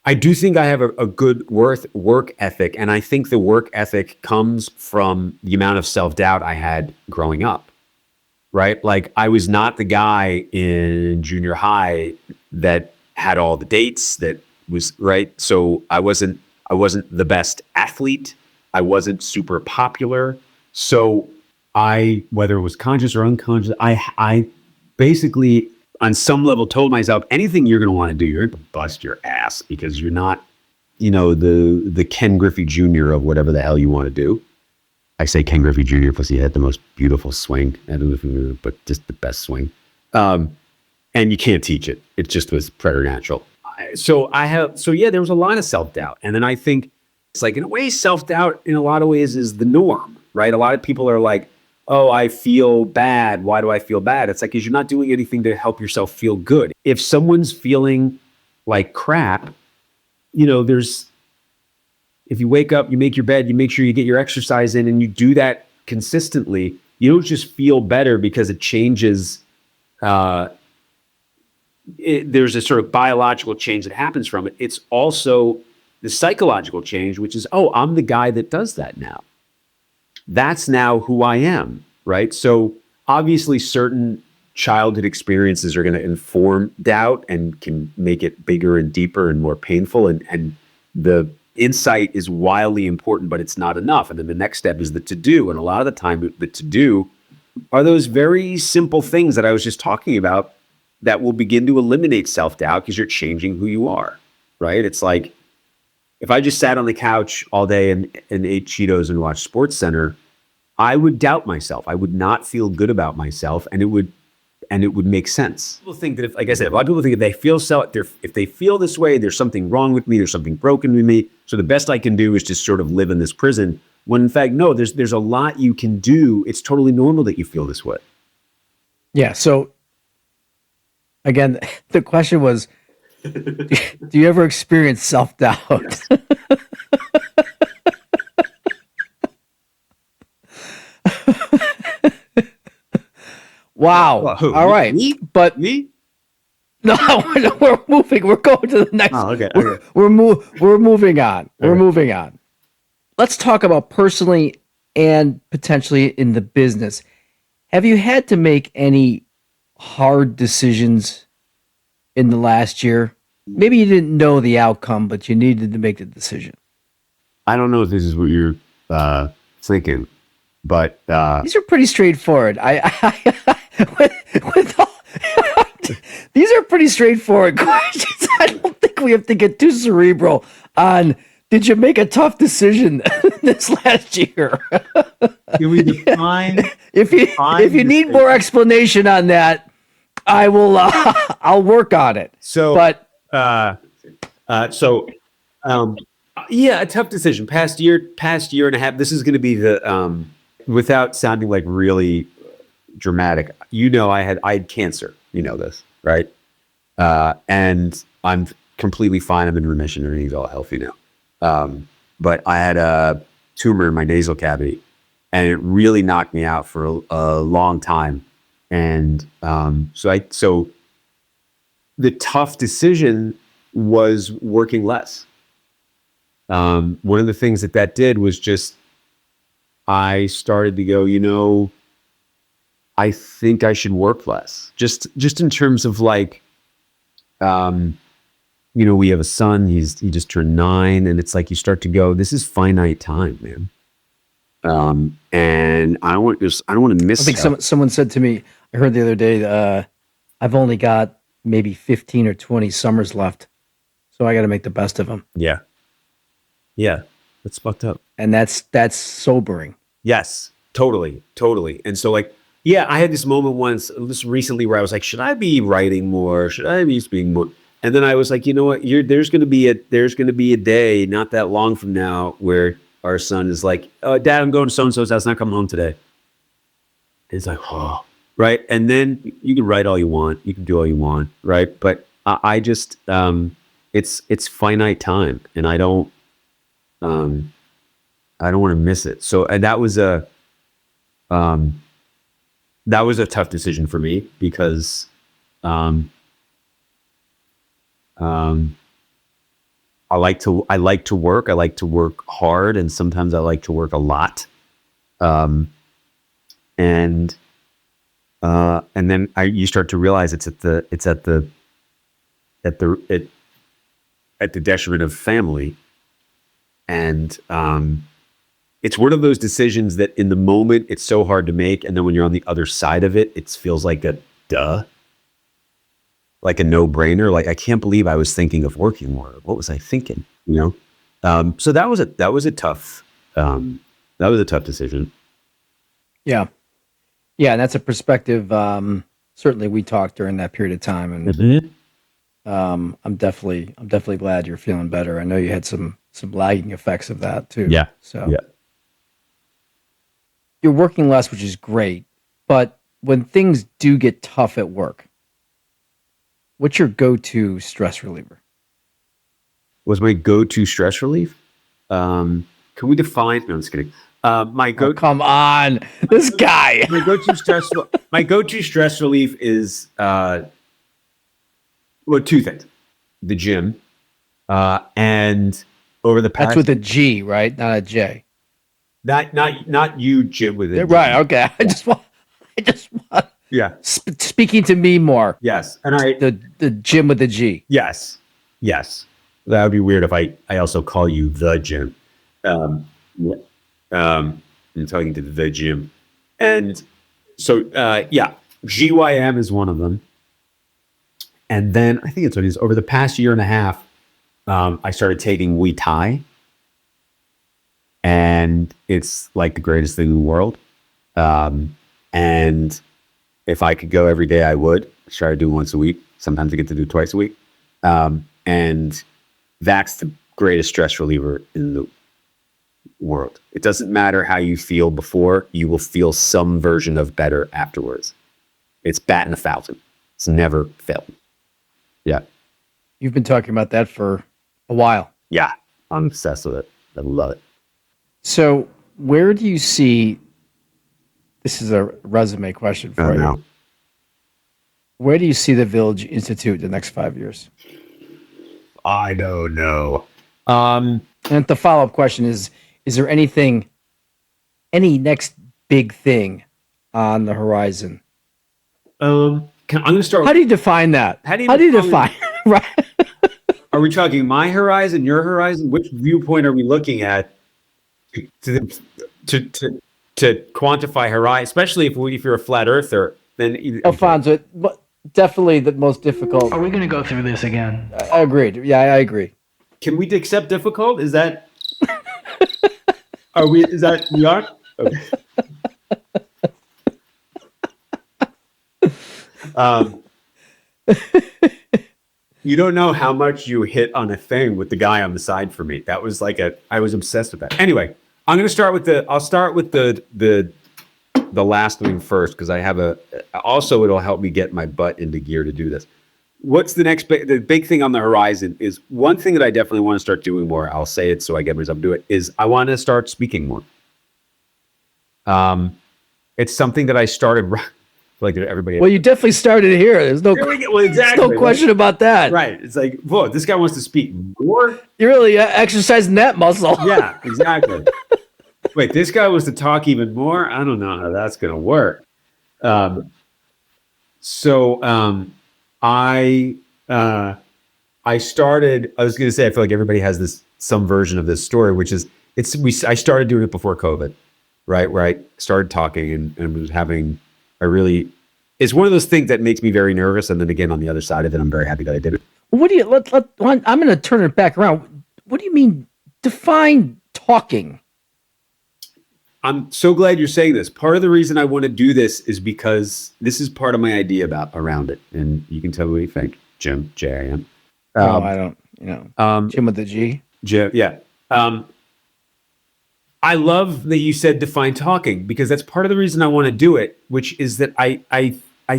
I do think I have a good work ethic, and I think the work ethic comes from the amount of self-doubt I had growing up, right? Like I was not the guy in junior high that had all the dates, that was right. So I wasn't the best athlete. I wasn't super popular. So whether it was conscious or unconscious, I basically on some level told myself, anything you're going to want to do, you're going to bust your ass because you're not, the Ken Griffey Jr. of whatever the hell you want to do. I say Ken Griffey Jr. plus he had the most beautiful swing. I don't know if you know, but just the best swing. And you can't teach it. It just was preternatural. So there was a lot of self-doubt. And then I think it's like, in a way, self-doubt in a lot of ways is the norm, right? A lot of people are like, oh, I feel bad. Why do I feel bad? It's like, because you're not doing anything to help yourself feel good. If someone's feeling like crap, if you wake up, you make your bed, you make sure you get your exercise in, and you do that consistently, you don't just feel better because it changes. There's a sort of biological change that happens from it. It's also the psychological change, which is, oh, I'm the guy that does that now. That's now who I am, right? So obviously certain childhood experiences are going to inform doubt and can make it bigger and deeper and more painful. And the insight is wildly important, but it's not enough. And then the next step is the to-do. And a lot of the time, the to-do are those very simple things that I was just talking about that will begin to eliminate self-doubt because you're changing who you are, right? It's like, if I just sat on the couch all day and ate Cheetos and watched SportsCenter, I would doubt myself. I would not feel good about myself, and it would make sense. People think that, like I said, a lot of people think if they feel this way, there's something wrong with me, there's something broken with me. So the best I can do is just sort of live in this prison. When in fact, no, there's a lot you can do. It's totally normal that you feel this way.
Yeah. So again, the question was, do you ever experience self-doubt? Wow.
Well, who?
All right.
Me?
But
Me?
No, we're moving. We're going to the next.
Oh, okay.
We're moving on. We're moving on. Let's talk about personally and potentially in the business. Have you had to make any hard decisions in the last year? Maybe you didn't know the outcome, but you needed to make the decision.
I don't know if this is what you're thinking, but
these are pretty straightforward. These are pretty straightforward questions. I don't think we have to get too cerebral on. Did you make a tough decision this last year?
Can we define?
If you need more explanation on that, I will. I'll work on it.
So,
but
yeah, a tough decision. Past year and a half. This is going to be the without sounding like really dramatic. I had cancer. You know this, right? And I'm completely fine. I'm in remission. Everything's all healthy now. But I had a tumor in my nasal cavity, and it really knocked me out for a long time. And so the tough decision was working less. One of the things that did was just, I started to go, I think I should work less. Just in terms of like, we have a son, he just turned 9, and it's like you start to go, this is finite time, man. And I don't want to miss.
I think someone said to me, I heard the other day, I've only got maybe 15 or 20 summers left, so I got to make the best of them.
Yeah, that's fucked up.
And that's sobering.
Yes, totally. And so like, yeah, I had this moment once, just recently, where I was like, should I be writing more? Should I be speaking more? And then I was like, you know what? There's going to be a day not that long from now where our son is like, oh, Dad, I'm going to so-and-so's house, not coming home today. It's like, oh, right. And then you can write all you want. You can do all you want. Right. But I just, it's finite time, and I don't want to miss it. So, and that was a tough decision for me, because, I like to work. I like to work hard, and sometimes I like to work a lot. And then you start to realize it's at the detriment of family. And it's one of those decisions that in the moment it's so hard to make, and then when you're on the other side of it, it feels like a no-brainer. Like, I can't believe I was thinking of working more. What was I thinking? So that was a tough decision.
Yeah, and that's a perspective. Certainly, we talked during that period of time, and I'm definitely glad you're feeling better. I know you had some lagging effects of that too.
Yeah.
So
yeah.
You're working less, which is great. But when things do get tough at work, what's your go-to stress reliever?
Was my go-to stress relief? Can we define? No, I'm just kidding.
Come on, this guy.
My go-to stress relief is two things: the gym, and over the past.
That's with a G, right? Not a J.
Not you, Jim, with it.
Right. Okay. I just want.
Yeah.
Speaking to me more.
Yes. And
the gym with the G.
Yes. That would be weird if I also call you the gym. I'm talking to the gym. And so, GYM is one of them. And then I think it's what it is. Over the past year and a half, I started taking Muay Thai. And it's like the greatest thing in the world. And if I could go every day, I would. I try to do once a week. Sometimes I get to do twice a week. And that's the greatest stress reliever in the world. It doesn't matter how you feel before, you will feel some version of better afterwards. It's batting 1,000. It's never failed. Yeah.
You've been talking about that for a while.
Yeah. I'm obsessed with it. I love it.
So where do you see, this is a resume question for you.
Know.
Where do you see the Village Institute in the next 5 years?
I don't know.
And the follow-up question is there any next big thing on the horizon?
I'm going to start.
How do you define that? How do you define right?
Are we talking my horizon, your horizon? Which viewpoint are we looking at to quantify horizon? Especially if you're a flat earther, then
Alfonso, definitely the most difficult.
Are we going to go through this again?
I agreed. Yeah, I agree.
Can we accept difficult? Is that? Are we? Is that we are? Okay. You don't know how much you hit on a thing with the guy on the side for me. That was like I was obsessed with that. Anyway, I'm going to start with I'll start with the last thing first, because I have also it'll help me get my butt into gear to do this. what's the next the big thing on the horizon is one thing that I definitely want to start doing more. I'll say it so I get myself to do it. Is I want to start speaking more. It's something that I started. Like everybody.
Well, you definitely started here. There's no,
Well, exactly,
there's no question about that.
Right. It's like, whoa, this guy wants to speak more.
You're really exercising that muscle.
Yeah, exactly. Wait, this guy wants to talk even more? I don't know how that's going to work. I started, I was going to say, I feel like everybody has some version of this story, which is I started doing it before COVID, right? Where I started talking and was having it's one of those things that makes me very nervous. And then again, on the other side of it, I'm very happy that I did it.
What do you, I'm going to turn it back around. What do you mean define talking?
I'm so glad you're saying this. Part of the reason I want to do this is because this is part of my idea around it. And you can tell me what you think, Jim, J-I-M.
I don't, Jim with the G.
Jim, yeah. I love that you said define talking, because that's part of the reason I want to do it, which is that I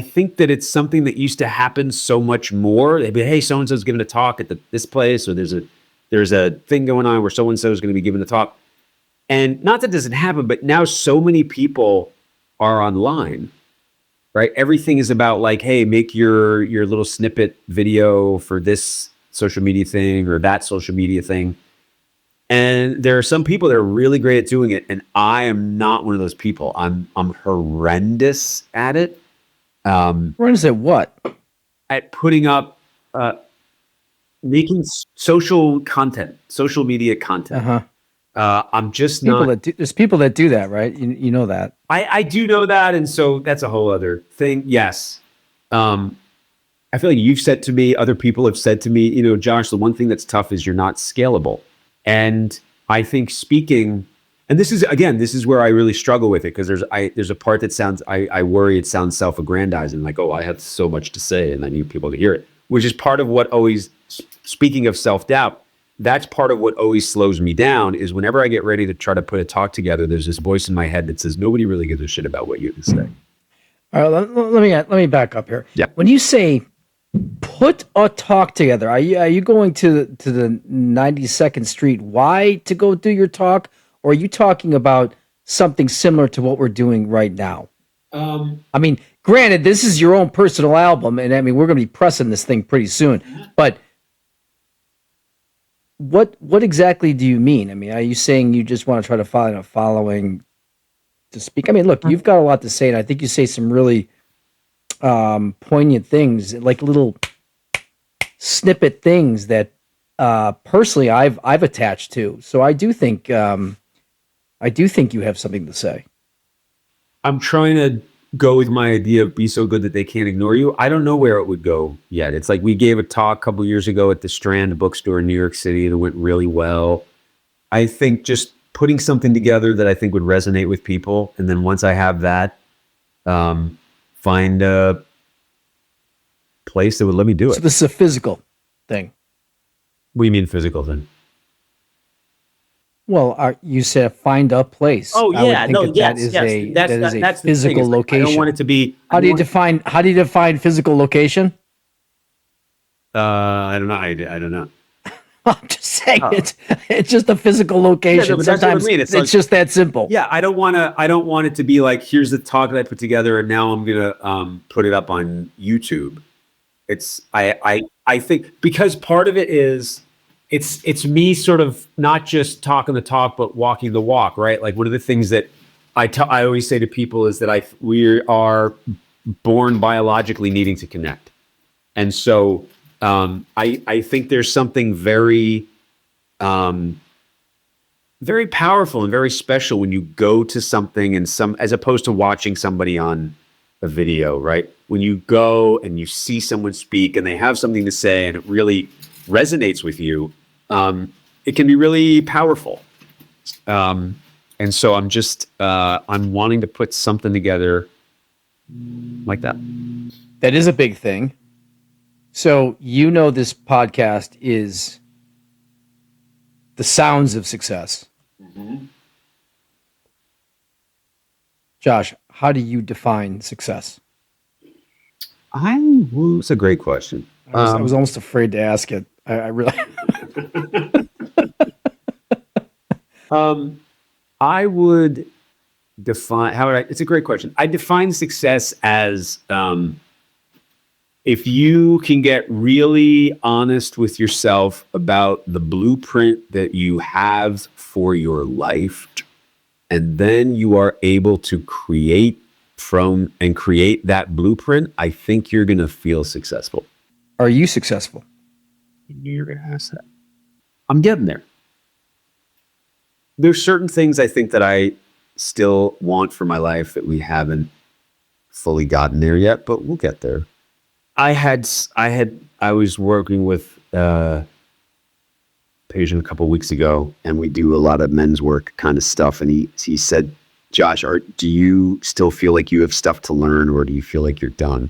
think that it's something that used to happen so much more. They'd be, hey, so-and-so's giving a talk at this place, or there's a thing going on where so-and-so is going to be giving a talk. And not that doesn't happen, but now so many people are online, right? Everything is about like, hey, make your little snippet video for this social media thing or that social media thing. And there are some people that are really great at doing it, and I am not one of those people. I'm horrendous at it.
Horrendous at what?
At putting up, making social content, social media content. I'm just not.
There's people that do that, right? You know that.
I do know that, and so that's a whole other thing. Yes. I feel like you've said to me, other people have said to me, Josh, the one thing that's tough is you're not scalable. And I think speaking, and this is where I really struggle with it, because there's a part that sounds, I worry it sounds self-aggrandizing, like, oh, I have so much to say and I need people to hear it, which is part of what always, speaking of self-doubt, that's part of what always slows me down, is whenever I get ready to try to put a talk together, there's this voice in my head that says, nobody really gives a shit about what you have to say.
All right, let me back up here.
Yeah.
When you say put a talk together, are you going to the 92nd Street Y to go do your talk, or are you talking about something similar to what we're doing right now? I mean, granted, this is your own personal album, and I mean, we're going to be pressing this thing pretty soon, but what exactly do you mean? I mean, are you saying you just want to try to find a following to speak? I mean, look, you've got a lot to say, and I think you say some really poignant things, like little snippet things that personally I've attached to. So I do think you have something to say.
I'm trying to go with my idea of be so good that they can't ignore you. I don't know where it would go yet. It's like we gave a talk a couple years ago at the Strand bookstore in New York City that went really well. I think just putting something together that I think would resonate with people, and then once I have that, find a place that would let me do it.
So this is a physical thing.
What do you mean physical thing?
Well, you said find a place.
Oh yeah,
that is a physical location.
I don't want it to be.
How do you define physical location?
I don't know. I don't know.
I'm just saying it's just a physical location.
Yeah, no,
sometimes it's just that simple.
Yeah, I don't want it to be like, here's the talk that I put together and now I'm gonna put it up on YouTube. I think because part of it is it's me sort of not just talking the talk but walking the walk, right? Like one of the things that I always say to people is that we are born biologically needing to connect, and so I think there's something very very powerful and very special when you go to something as opposed to watching somebody on a video, right? When you go and you see someone speak and they have something to say and it really resonates with you, it can be really powerful. And so I'm wanting to put something together like that.
That is a big thing. So this podcast is the sounds of success. Mm-hmm. Josh, how do you define success?
It's a great question.
I was almost afraid to ask it. I really.
I would define it's a great question. I define success as if you can get really honest with yourself about the blueprint that you have for your life, and then you are able to create that blueprint, I think you're going to feel successful.
Are you successful?
You're going to ask that. I'm getting there. There's certain things I think that I still want for my life that we haven't fully gotten there yet, but we'll get there. I was working with a patient a couple of weeks ago, and we do a lot of men's work kind of stuff. And he said, Josh, do you still feel like you have stuff to learn, or do you feel like you're done?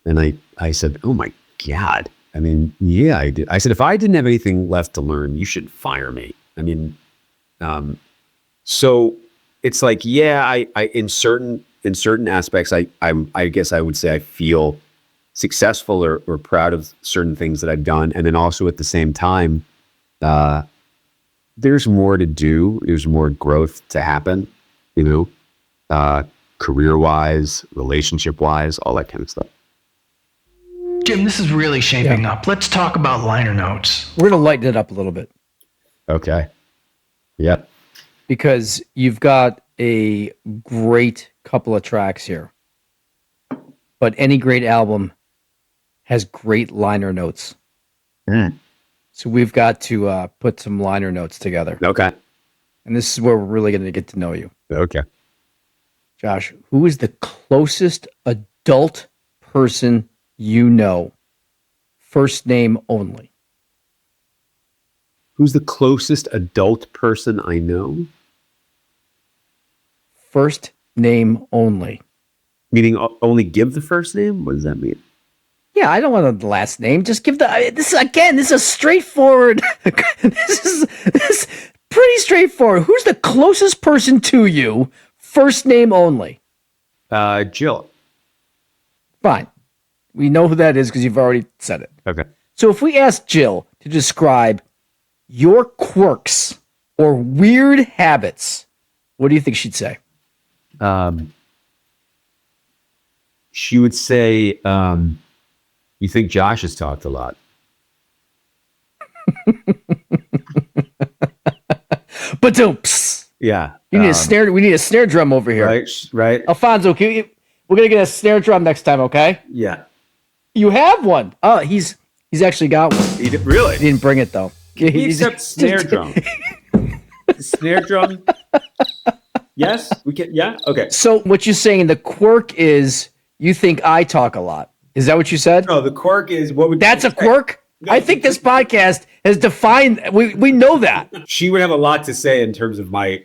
And I said, oh my God. I mean, yeah, I did. I said, if I didn't have anything left to learn, you should fire me. I mean, so it's like, yeah, I in certain aspects, I guess I would say I feel successful or proud of certain things that I've done. And then also at the same time, there's more to do. There's more growth to happen, career-wise, relationship-wise, all that kind of stuff.
Jim, this is really shaping up. Let's talk about liner notes.
We're going to lighten it up a little bit.
Okay. Yep.
Because you've got a great couple of tracks here. But any great album has great liner notes. So we've got to put some liner notes together.
Okay.
And this is where we're really going to get to know you.
Okay.
Josh, who is the closest adult person you know? First name only.
Who's the closest adult person I know?
First name only.
Meaning only give the first name? What does that mean?
Yeah, I don't want the last name. Just give this is a straightforward. this is pretty straightforward. Who's the closest person to you? First name only.
Jill.
Fine. We know who that is because you've already said it.
Okay.
So if we ask Jill to describe your quirks or weird habits, what do you think she'd say?
She would say, you think Josh has talked a lot.
But don't.
Yeah.
You need a snare. We need a snare drum over here.
Right.
Alfonso, we're going to get a snare drum next time, okay?
Yeah.
You have one. Oh, he's actually got one.
Really?
He didn't bring it, though.
Except snare drum. Snare drum. Yes, we can. Yeah. Okay.
So what you're saying, the quirk is you think I talk a lot. Is that what you said?
No, the quirk is what would.
That's a quirk? No, I think this podcast has defined. We know that.
She would have a lot to say in terms of my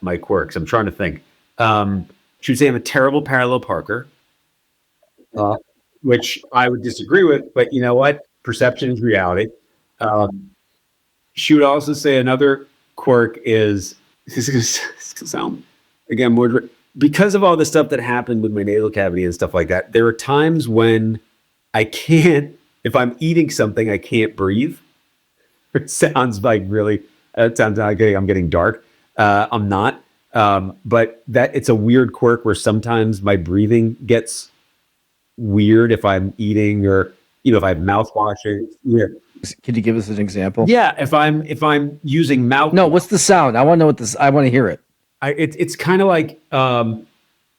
my quirks. I'm trying to think. She would say I'm a terrible parallel parker, which I would disagree with. But you know what? Perception is reality. She would also say another quirk is this is going to sound again more because of all the stuff that happened with my nasal cavity and stuff like that. There are times when I can't. If I'm eating something, I can't breathe. It sounds like really. It sounds like I'm getting dark. I'm not. But that it's a weird quirk where sometimes my breathing gets weird if I'm eating or if I have mouthwash. Yeah.
Can you give us an example?
Yeah, if I'm using mouth.
No, what's the sound? I want to know what this. I want to hear it.
It's kind of like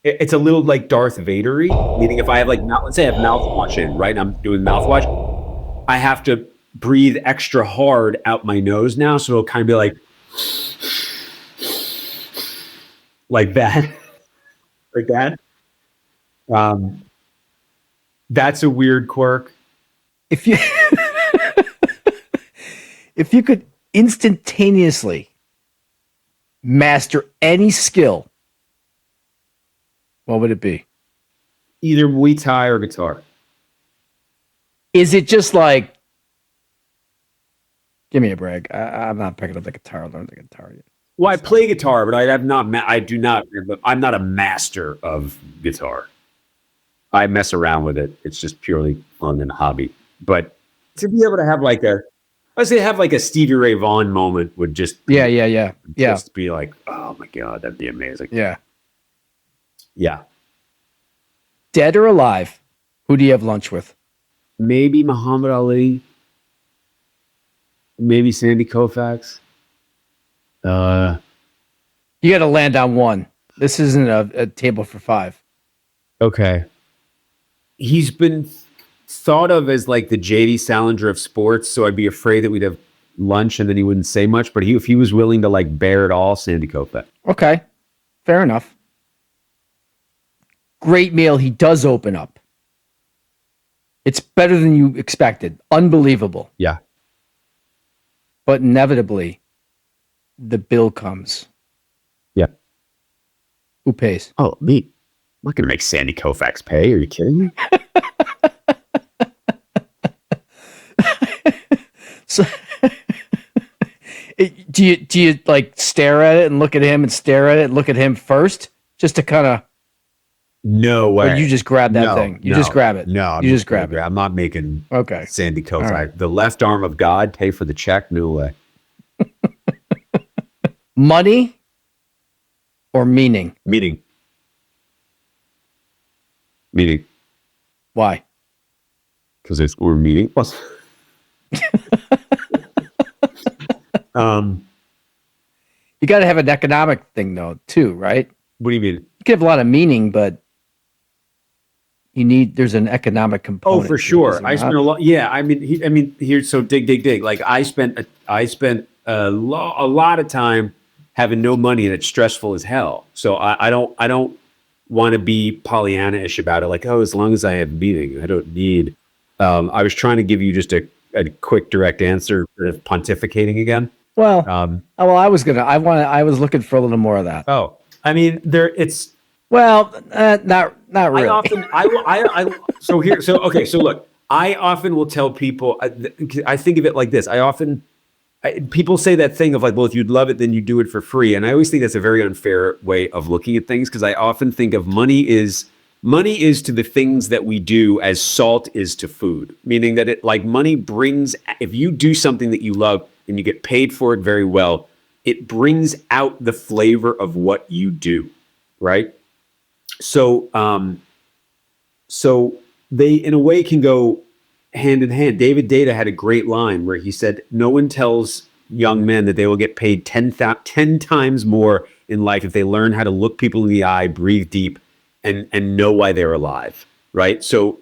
it's a little like Darth Vader-y, meaning if I have let's say I have mouthwash in, right? I'm doing mouthwash. I have to breathe extra hard out my nose now, so it'll kind of be like that, like that. That's a weird quirk.
If you if you could instantaneously master any skill, what would it be?
Either Muay Thai or guitar.
Is it just like, give me a break? I'm not picking up the guitar. I learned the guitar yet.
Well, I play guitar, but I'm not a master of guitar. I mess around with it. It's just purely fun and hobby. But to be able to have like a Stevie Ray Vaughan moment would just be, just be like, oh my God, that'd be amazing.
Yeah.
Yeah.
Dead or alive, who do you have lunch with?
Maybe Muhammad Ali. Maybe Sandy Koufax.
You got to land on one. This isn't a table for five.
Okay. He's been thought of as like the J.D. Salinger of sports, so I'd be afraid that we'd have lunch and then he wouldn't say much. But if he was willing to like bear it all, Sandy Koufax.
Okay, fair enough. Great meal. He does open up. It's better than you expected. Unbelievable.
Yeah.
But inevitably, the bill comes.
Yeah.
Who pays?
Oh, me. I'm not going to make Sandy Koufax pay. Are you kidding me?
So, do you like stare at it and look at him and stare at it and look at him first, just to kind of?
No way.
Or you just grab that thing. You just grab it.
No,
you just grab it.
I'm not making Sandy Koufax.
Right.
The left arm of God pay for the check. No way.
Money or meaning?
Meaning.
Why?
Because we're meeting. Plus.
You got to have an economic thing though, too, right?
What do you mean?
You can have a lot of meaning, but there's an economic component.
Oh, for sure. I spent a lot. Yeah, I mean, here. So dig. Like I spent a lot of time having no money, and it's stressful as hell. So I don't want to be Pollyanna-ish about it. Like, oh, as long as I have meaning, I don't need. I was trying to give you just a quick, direct answer of pontificating again.
Well, I was looking for a little more of that.
Oh, I mean, it's.
Well, not really.
So look, I often will tell people, I think of it like this. People say that thing of like, well, if you'd love it, then you do it for free. And I always think that's a very unfair way of looking at things, because I often think of money is to the things that we do as salt is to food, meaning that money brings, if you do something that you love and you get paid for it very well, it brings out the flavor of what you do, right? So they, in a way, can go hand in hand. David Data had a great line where he said, no one tells young men that they will get paid 10 times more in life if they learn how to look people in the eye, breathe deep, and know why they're alive, right? So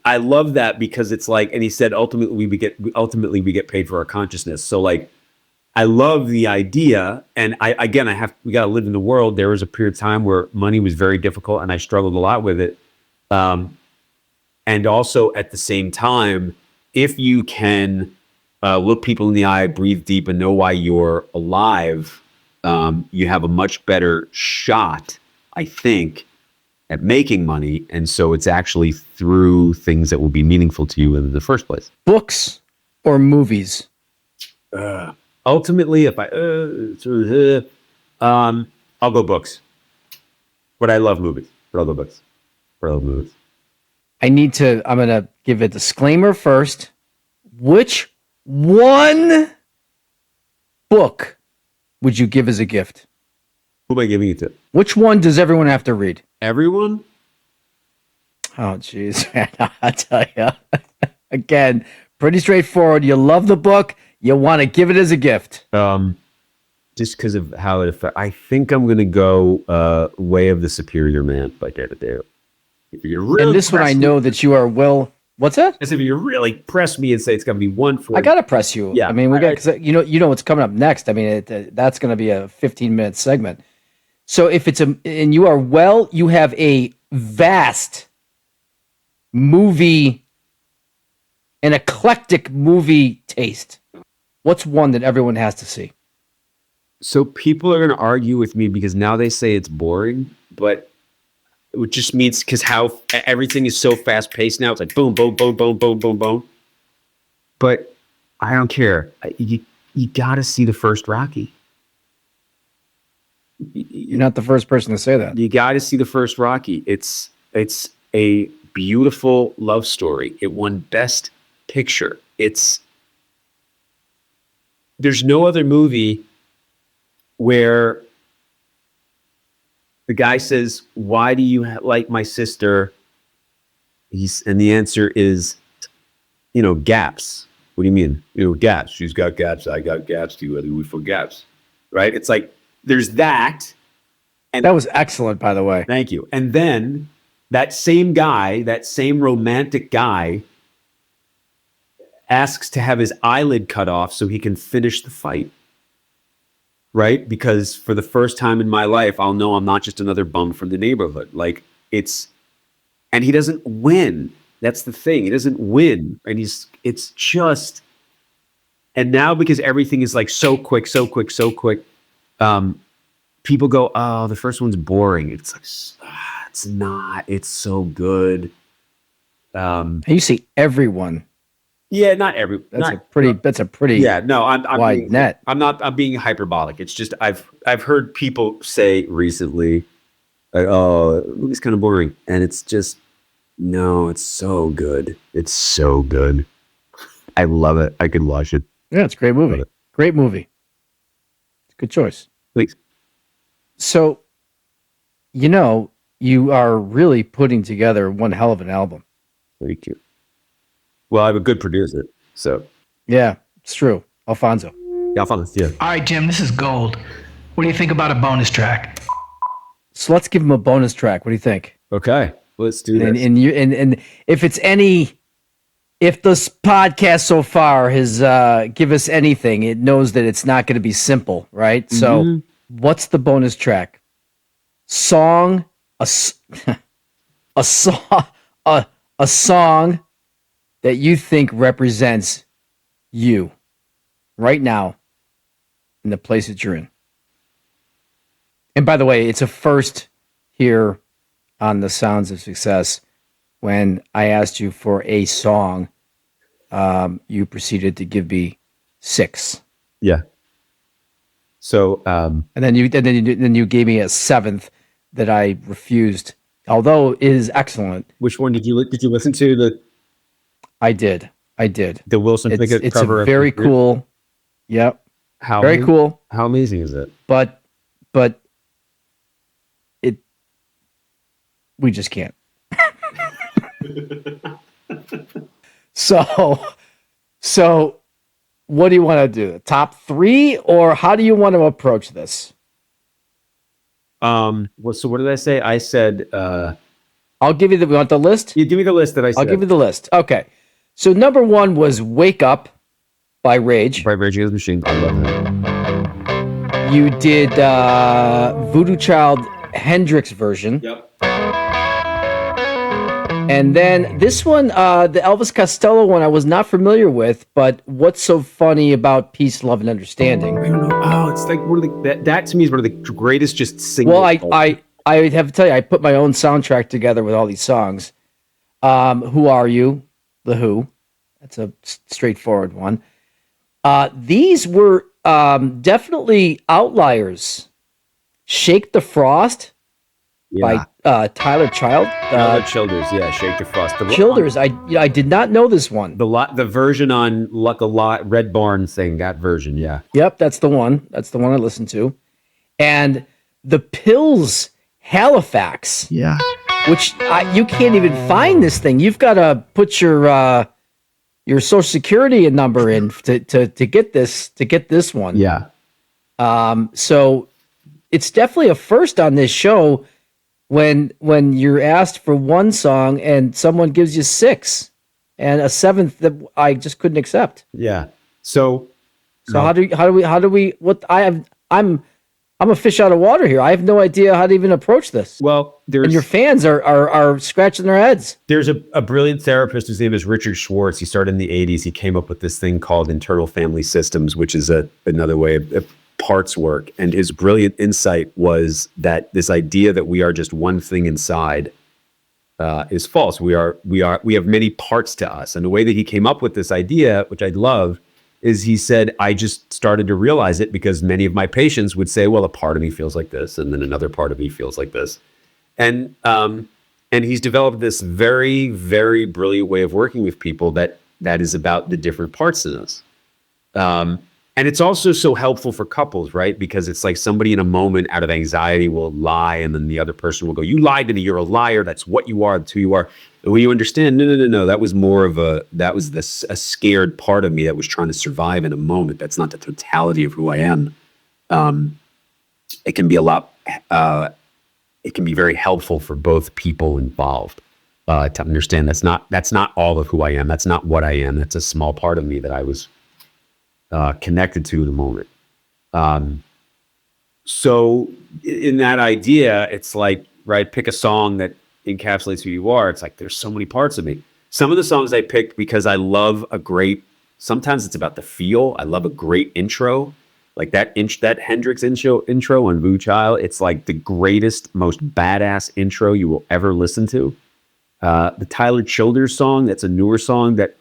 I love that, because it's like, and he said, ultimately we get paid for our consciousness. So like, I love the idea, and we got to live in the world. There was a period of time where money was very difficult, and I struggled a lot with it. And also at the same time, if you can look people in the eye, breathe deep, and know why you're alive, you have a much better shot, I think, at making money. And so it's actually through things that will be meaningful to you in the first place.
Books or movies?
Ultimately, if I'll go books. But I love movies. But I'll go books.
I'm going to give a disclaimer first. Which one book would you give as a gift?
Who am I giving it to?
Which one does everyone have to read?
Everyone?
Oh, jeez. I'll tell you. Again, pretty straightforward. You love the book. You want to give it as a gift.
Just because of how it affects. I think I'm going to go Way of the Superior Man by David Dale.
And this one I know that you are well. What's that?
As if you really press me and say it's going to be one for.
I got to press you.
Yeah.
I mean, because you know what's coming up next. I mean, that's going to be a 15-minute segment. So if and you are well, you have a vast movie, an eclectic movie taste. What's one that everyone has to see?
So people are going to argue with me because now they say it's boring, but it just means because how everything is so fast paced now. It's like boom, boom, boom, boom, boom, boom, boom. But I don't care. You got to see the first Rocky.
You're not the first person to say that.
You got to see the first Rocky. It's It's a beautiful love story. It won Best Picture. There's no other movie where the guy says, "Why do you like my sister?" And the answer is, gaps. What do you mean? Gaps. She's got gaps. I got gaps too. Whether we for gaps, right? It's like there's that. And
that was excellent, by the way.
Thank you. And then that same guy, that same romantic guy, asks to have his eyelid cut off so he can finish the fight. Right? Because for the first time in my life, I'll know I'm not just another bum from the neighborhood. And he doesn't win. That's the thing. He doesn't win. And and now because everything is like so quick, people go, "Oh, the first one's boring." It's like, it's not. It's so good.
And you see everyone.
Yeah, not every.
That's a pretty.
Yeah, no, I'm
wide
being,
net.
I'm being hyperbolic. It's just I've heard people say recently, like, "Oh, the movie's kind of boring," and it's just no. It's so good. It's so good. I love it. I could watch it.
Yeah, it's a great movie. Great movie. It's a good choice.
Please.
So, you are really putting together one hell of an album.
Thank you. Well, I'm a good producer, so.
Yeah, it's true. Alfonso.
Yeah, Alfonso, yeah.
All right, Jim, this is gold. What do you think about a bonus track?
So let's give him a bonus track. What do you think?
Okay, let's do this.
And if it's if this podcast so far has give us anything, it knows that it's not going to be simple, right?
Mm-hmm.
So what's the bonus track? Song, a song that you think represents you right now in the place that you're in. And by the way, it's a first here on the Sounds of Success. When I asked you for a song, you proceeded to give me 6.
Yeah. So,
and then you gave me a 7th that I refused, although it is excellent.
Which one did you listen to?
I did.
The Wilson Pickett cover.
It's very cool. Yep.
Very
cool.
How amazing is it?
But we just can't. So what do you want to do? Top 3, or how do you want to approach this?
So what did I say? I said,
I'll give you we want the list?
You give me the list that I said.
I'll give you the list. Okay. So number 1 was Wake Up by Rage.
By Rage Against the Machine. I love that.
You did Voodoo Child Hendrix version.
Yep.
And then this one, the Elvis Costello one, I was not familiar with, but What's So Funny About Peace, Love, and Understanding?
I don't know. Oh, it's like one of that to me is one of the greatest just singles.
Well, I have to tell you, I put my own soundtrack together with all these songs. Who Are You? The Who. That's a straightforward one. These were definitely outliers. Shake the Frost by Tyler Child.
Childers, yeah, Shake the Frost.
Childers, I did not know this one.
The version on Luck a Lot, Red Barn thing, that version, yeah.
Yep, that's the one. That's the one I listened to. And the Pills Halifax.
Yeah.
Which you can't even find this thing. You've got to put your Social Security number in to get this one.
Yeah.
So it's definitely a first on this show when you're asked for one song and someone gives you 6 and a 7th that I just couldn't accept.
Yeah. So
how do we what I'm a fish out of water here. I have no idea how to even approach this.
Well,
and your fans are scratching their heads.
There's a brilliant therapist whose name is Richard Schwartz. He started in the 80s. He came up with this thing called internal family systems, which is another way of parts work. And his brilliant insight was that this idea that we are just one thing inside is false. We have many parts to us. And the way that he came up with this idea, which I love, is he said, I just started to realize it because many of my patients would say, well, a part of me feels like this, and then another part of me feels like this. And And he's developed this very, very brilliant way of working with people that is about the different parts of us. And it's also so helpful for couples, right? Because it's like somebody in a moment out of anxiety will lie, and then the other person will go, "You lied to me. You're a liar. That's what you are. That's who you are." And when you understand, no, that was a scared part of me that was trying to survive in a moment. That's not the totality of who I am. It can be it can be very helpful for both people involved to understand that's not all of who I am. That's not what I am. That's a small part of me that I was connected to in the moment. So in that idea, it's like, right, pick a song that encapsulates who you are. It's like, there's so many parts of me. Some of the songs I picked because I love sometimes it's about the feel. I love a great intro. Like that Hendrix intro on Vu Child. It's like the greatest, most badass intro you will ever listen to. The Tyler Childers song, that's a newer song that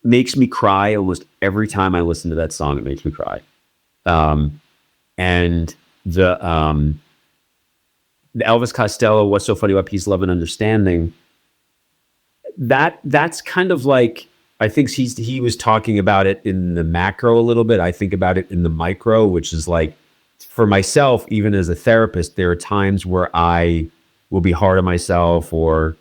makes me cry almost every time I listen to that song. It makes me cry. And the Elvis Costello, What's So Funny About Peace, Love, and Understanding, that's kind of like, I think he was talking about it in the macro a little bit. I think about it in the micro, which is like, for myself, even as a therapist, there are times where I will be hard on myself or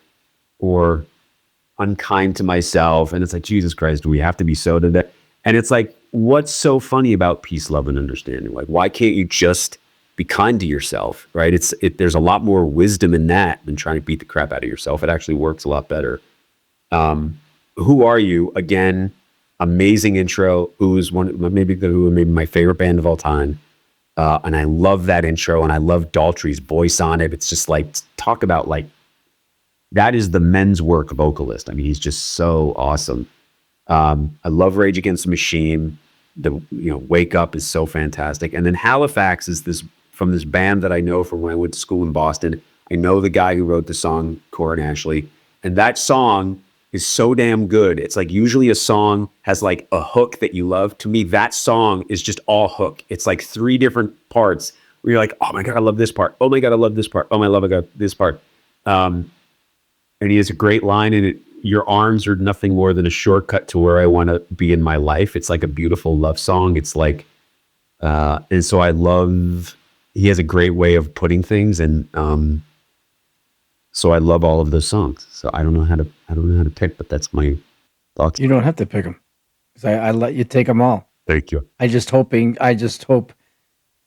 unkind to myself. And it's like, Jesus Christ, do we have to be so today? And it's like, what's so funny about peace, love, and understanding? Like, why can't you just be kind to yourself, right? There's a lot more wisdom in that than trying to beat the crap out of yourself. It actually works a lot better. Who Are You? Again, amazing intro. Who may be my favorite band of all time. And I love that intro, and I love Daltrey's voice on it. It's just like, talk about like, that is the men's work vocalist. I mean, he's just so awesome. I love Rage Against the Machine. Wake Up is so fantastic. And then Halifax is from this band that I know from when I went to school in Boston. I know the guy who wrote the song, Corin Ashley, and that song is so damn good. It's like, usually a song has like a hook that you love. To me, that song is just all hook. It's like 3 different parts where you're like, oh my God, I love this part. Oh my God, I love this part. Oh my love, I got this part. And he has a great line in it. Your arms are nothing more than a shortcut to where I want to be in my life. It's like a beautiful love song. It's like, and so he has a great way of putting things. And, so I love all of those songs. So I don't know how to pick, but that's my thoughts.
You don't have to pick them, because I let you take them all.
Thank you.
I just hope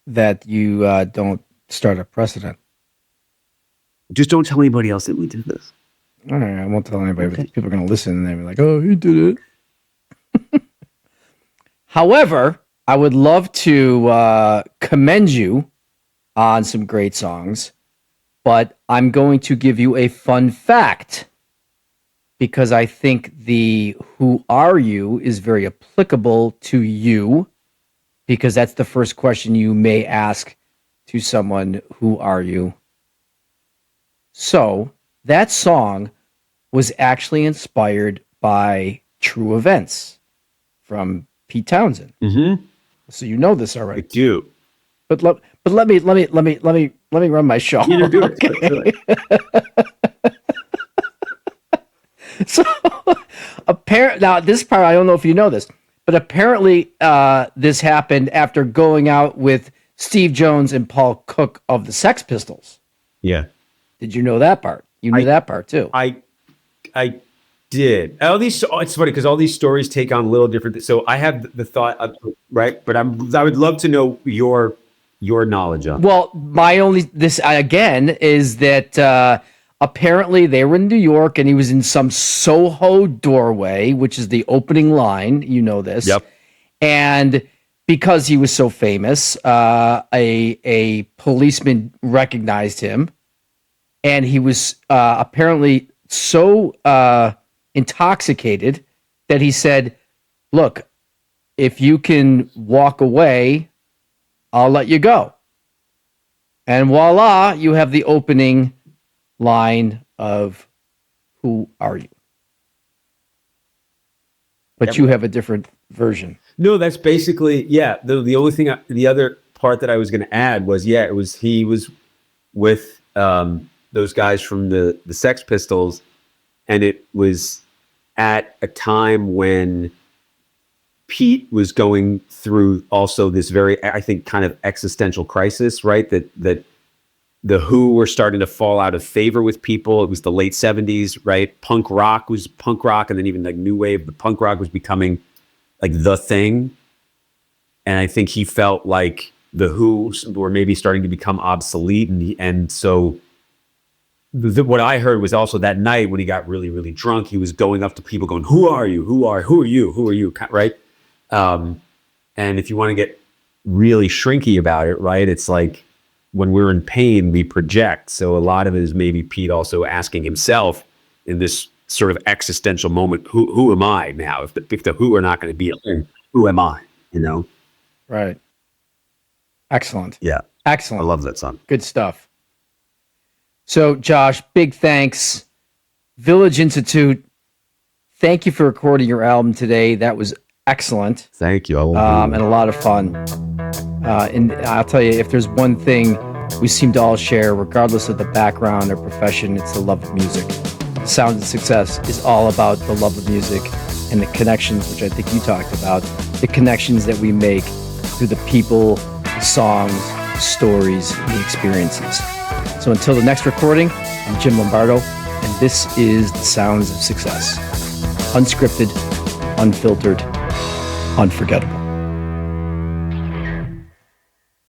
that you don't start a precedent.
Just don't tell anybody else that we did this.
All right, I won't tell anybody. Okay. But people are going to listen and they'll be like, "Oh, he did it." However, I would love to commend you on some great songs, but I'm going to give you a fun fact, because I think the "Who Are You" is very applicable to you, because that's the first question you may ask to someone. Who are you? So that song was actually inspired by true events from Pete Townsend.
Mm-hmm.
So you know this already.
I do.
But let me run my show.
You do it. Okay.
So now this part, I don't know if you know this, but apparently this happened after going out with Steve Jones and Paul Cook of the Sex Pistols.
Yeah.
Did you know that part? You knew that part too.
I did. It's funny because all these stories take on a little different. So I have the thought of, right, but I would love to know your knowledge on.
Well, this again is that apparently they were in New York and he was in some Soho doorway, which is the opening line. You know this.
Yep.
And because he was so famous, a policeman recognized him, and he was apparently so intoxicated that he said, "Look, if you can walk away, I'll let you go." And voila, you have the opening line of "Who Are You?" But you have a different version.
No, that's basically, yeah. The only thing, the other part that I was going to add was, he was with those guys from the Sex Pistols, and it was at a time when Pete was going through also this very, I think, kind of existential crisis, right? That the Who were starting to fall out of favor with people. It was the late 70s, right? Punk rock, and then even like new wave, but punk rock was becoming like the thing. And I think he felt like the Who were maybe starting to become obsolete. And so what I heard was also that night when he got really, really drunk, he was going up to people going, who are you? Who are you? Right? And if you want to get really shrinky about it, right? It's like when we're in pain, we project. So a lot of it is maybe Pete also asking himself in this sort of existential moment, who am I now? If the Who are not going to be a thing, who am I? You know?
Right. Excellent.
Yeah.
Excellent.
I love that song.
Good stuff. So, Josh, big thanks. Village Institute, thank you for recording your album today. That was excellent.
Thank you.
And a lot of fun. And I'll tell you, if there's one thing we seem to all share, regardless of the background or profession, it's the love of music. Sounds of Success is all about the love of music and the connections, which I think you talked about, the connections that we make through the people, the songs, the stories, and the experiences. So until the next recording, I'm Jim Lombardo, and this is The Sounds of Success. Unscripted, unfiltered, unforgettable.